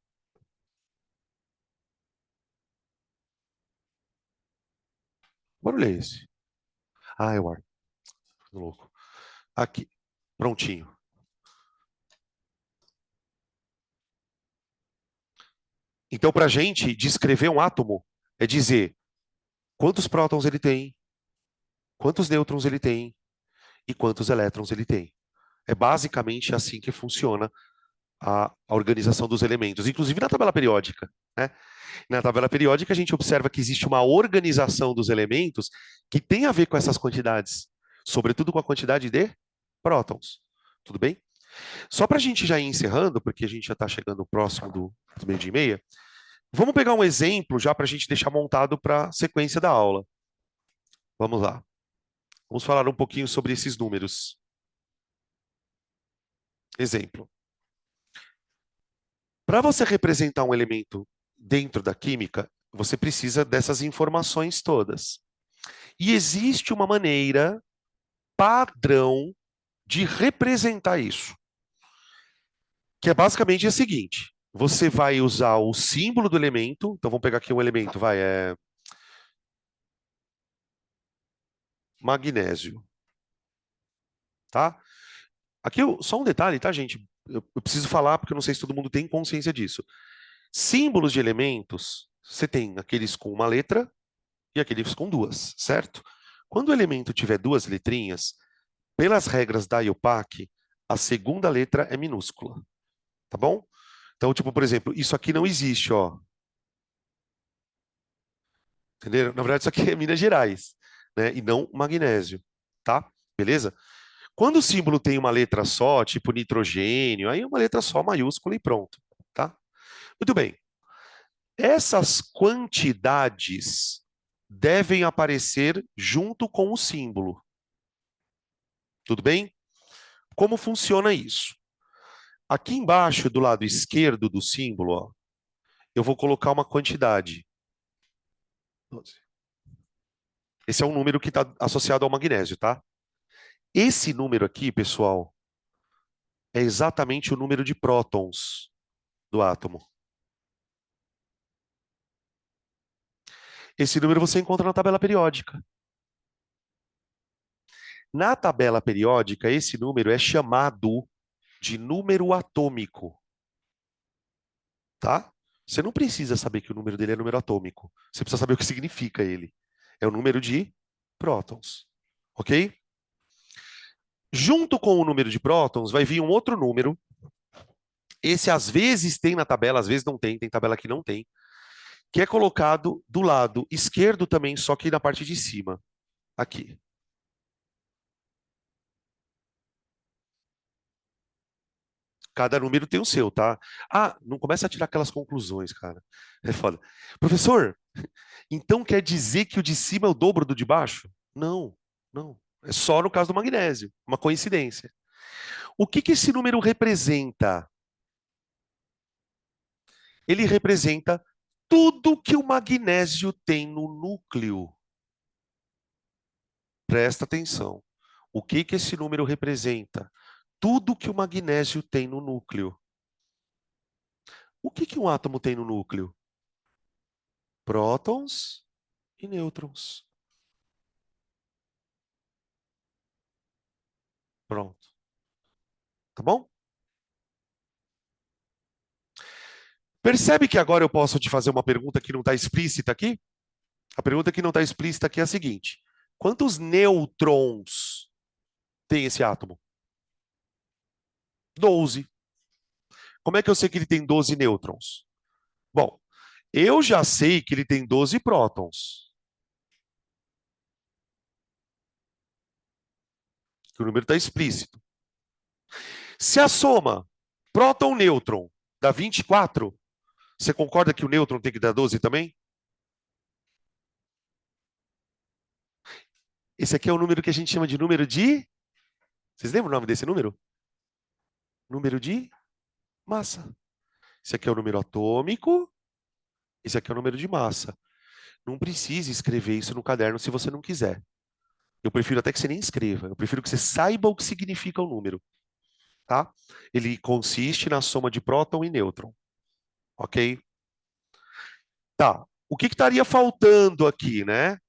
Que barulho é esse? Ah, é o ar. Tô louco. Aqui, prontinho. Então, para a gente descrever um átomo, é dizer quantos prótons ele tem, quantos nêutrons ele tem e quantos elétrons ele tem. É basicamente assim que funciona a organização dos elementos, inclusive na tabela periódica, né? Na tabela periódica, a gente observa que existe uma organização dos elementos que tem a ver com essas quantidades, sobretudo com a quantidade de prótons. Tudo bem? Só para a gente já ir encerrando, porque a gente já está chegando próximo do meio-dia e meia, vamos pegar um exemplo já para a gente deixar montado para a sequência da aula. Vamos lá. Vamos falar um pouquinho sobre esses números. Exemplo. Para você representar um elemento dentro da química, você precisa dessas informações todas. E existe uma maneira padrão de representar isso, que é basicamente a seguinte: você vai usar o símbolo do elemento, então vamos pegar aqui um elemento, é magnésio, tá? Aqui só um detalhe, tá, gente? Eu preciso falar porque eu não sei se todo mundo tem consciência disso. Símbolos de elementos, você tem aqueles com uma letra e aqueles com duas, certo? Quando o elemento tiver duas letrinhas, pelas regras da IUPAC, a segunda letra é minúscula, tá bom? Então, tipo, por exemplo, isso aqui não existe, ó. Entenderam? Na verdade, isso aqui é Minas Gerais, né? E não magnésio, tá? Beleza? Quando o símbolo tem uma letra só, tipo nitrogênio, aí é uma letra só maiúscula e pronto, tá? Muito bem. Essas quantidades devem aparecer junto com o símbolo. Tudo bem? Como funciona isso? Aqui embaixo, do lado esquerdo do símbolo, ó, eu vou colocar uma quantidade. 12. Esse é um número que está associado ao magnésio, tá? Esse número aqui, pessoal, é exatamente o número de prótons do átomo. Esse número você encontra na tabela periódica. Na tabela periódica, esse número é chamado de número atômico, tá? Você não precisa saber que o número dele é número atômico. Você precisa saber o que significa ele. É o número de prótons, ok? Junto com o número de prótons, vai vir um outro número. Esse às vezes tem na tabela, às vezes não tem, tem tabela que não tem, que é colocado do lado esquerdo também, só que na parte de cima, aqui. Cada número tem o seu, tá? Ah, não começa a tirar aquelas conclusões, cara. É foda. Professor, então quer dizer que o de cima é o dobro do de baixo? Não, não. É só no caso do magnésio, uma coincidência. O que que esse número representa? Ele representa tudo que o magnésio tem no núcleo. Presta atenção. O que que esse número representa? Tudo que o magnésio tem no núcleo. O que que um átomo tem no núcleo? Prótons e nêutrons. Pronto. Tá bom? Percebe que agora eu posso te fazer uma pergunta que não está explícita aqui? A pergunta que não está explícita aqui é a seguinte: quantos nêutrons tem esse átomo? 12. Como é que eu sei que ele tem 12 nêutrons? Bom, eu já sei que ele tem 12 prótons. Que o número está explícito. Se a soma próton-nêutron dá 24, você concorda que o nêutron tem que dar 12 também? Esse aqui é o número que a gente chama de número de... Vocês lembram o nome desse número? Número de massa. Esse aqui é o número atômico, esse aqui é o número de massa. Não precisa escrever isso no caderno se você não quiser. Eu prefiro até que você nem escreva. Eu prefiro que você saiba o que significa o número, tá? Ele consiste na soma de próton e nêutron, ok? Tá. O que estaria faltando aqui, né?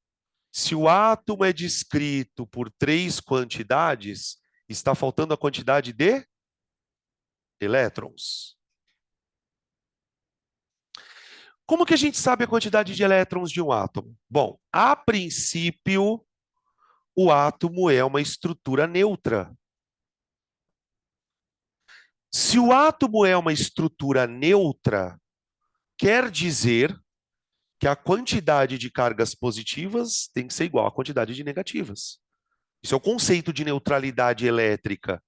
Se o átomo é descrito por 3 quantidades, está faltando a quantidade de elétrons. Como que a gente sabe a quantidade de elétrons de um átomo? Bom, a princípio, o átomo é uma estrutura neutra. Se o átomo é uma estrutura neutra, quer dizer que a quantidade de cargas positivas tem que ser igual à quantidade de negativas. Isso é o conceito de neutralidade elétrica.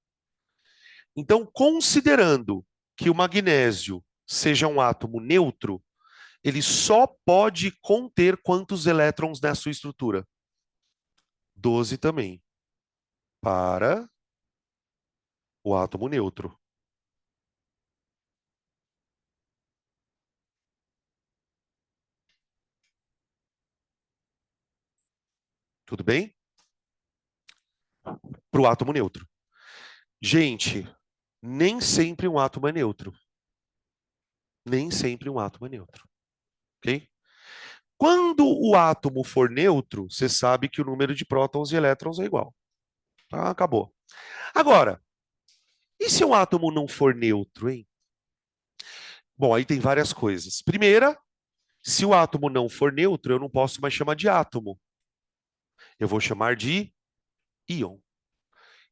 Então, considerando que o magnésio seja um átomo neutro, ele só pode conter quantos elétrons na sua estrutura? 12 também, para o átomo neutro. Tudo bem? Para o átomo neutro. Gente, nem sempre um átomo é neutro. Nem sempre um átomo é neutro. Ok? Quando o átomo for neutro, você sabe que o número de prótons e elétrons é igual. Tá? Acabou. Agora, e se um átomo não for neutro, hein? Bom, aí tem várias coisas. Primeira, se o átomo não for neutro, eu não posso mais chamar de átomo. Eu vou chamar de íon.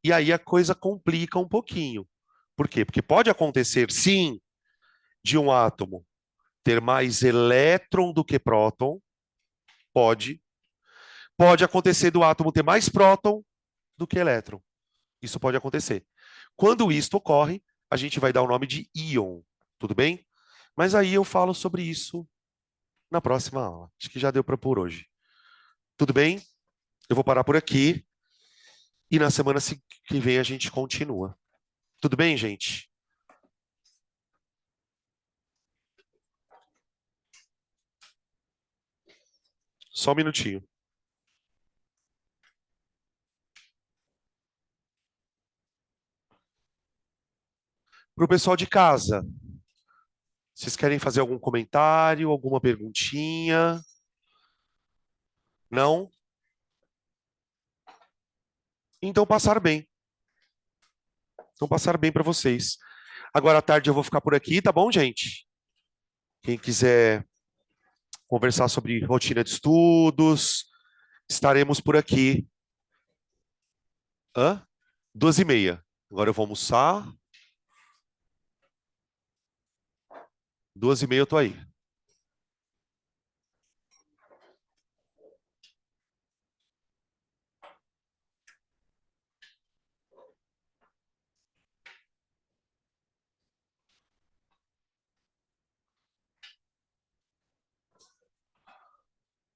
E aí a coisa complica um pouquinho. Por quê? Porque pode acontecer, sim, de um átomo ter mais elétron do que próton. Pode. Pode acontecer do átomo ter mais próton do que elétron. Isso pode acontecer. Quando isto ocorre, a gente vai dar o nome de íon. Tudo bem? Mas aí eu falo sobre isso na próxima aula. Acho que já deu para por hoje. Tudo bem? Eu vou parar por aqui e na semana que vem a gente continua. Tudo bem, gente? Só um minutinho. Para o pessoal de casa, vocês querem fazer algum comentário, alguma perguntinha? Não? Então passar bem. Então passar bem para vocês. Agora à tarde eu vou ficar por aqui, tá bom, gente? Quem quiser conversar sobre rotina de estudos, estaremos por aqui. Hã? 2h30. Agora eu vou almoçar. 2h30 eu tô aí.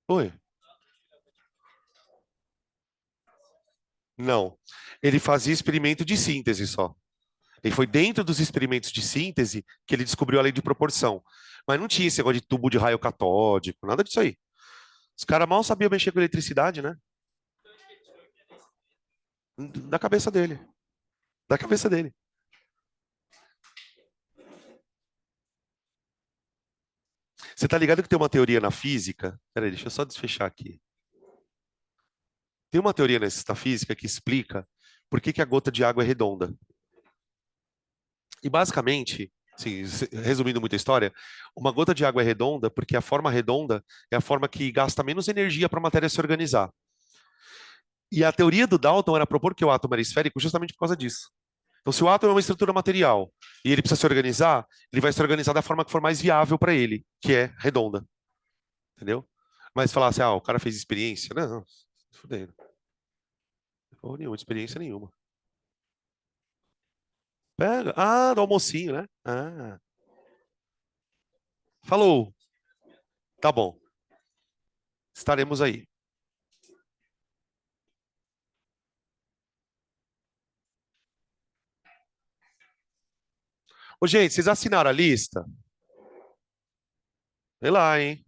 Oi? Não. Ele fazia experimento de síntese só. E foi dentro dos experimentos de síntese que ele descobriu a lei de proporção. Mas não tinha esse negócio de tubo de raio catódico, nada disso aí. Os caras mal sabiam mexer com eletricidade, né? Da cabeça dele. Da cabeça dele. Você tá ligado que tem uma teoria na física? Peraí, deixa eu só desfechar aqui. Tem uma teoria na física que explica por que que a gota de água é redonda. E basicamente, assim, resumindo muito a história, uma gota de água é redonda porque a forma redonda é a forma que gasta menos energia para a matéria se organizar. E a teoria do Dalton era propor que o átomo era esférico justamente por causa disso. Então, se o átomo é uma estrutura material e ele precisa se organizar, ele vai se organizar da forma que for mais viável para ele, que é redonda, entendeu? Mas falar assim, ah, o cara fez experiência? Não, fudendo. Ou nenhuma, experiência nenhuma. Pega. Ah, do almocinho, né? Ah, falou. Tá bom. Estaremos aí. Ô, gente, vocês assinaram a lista? Vê lá, hein?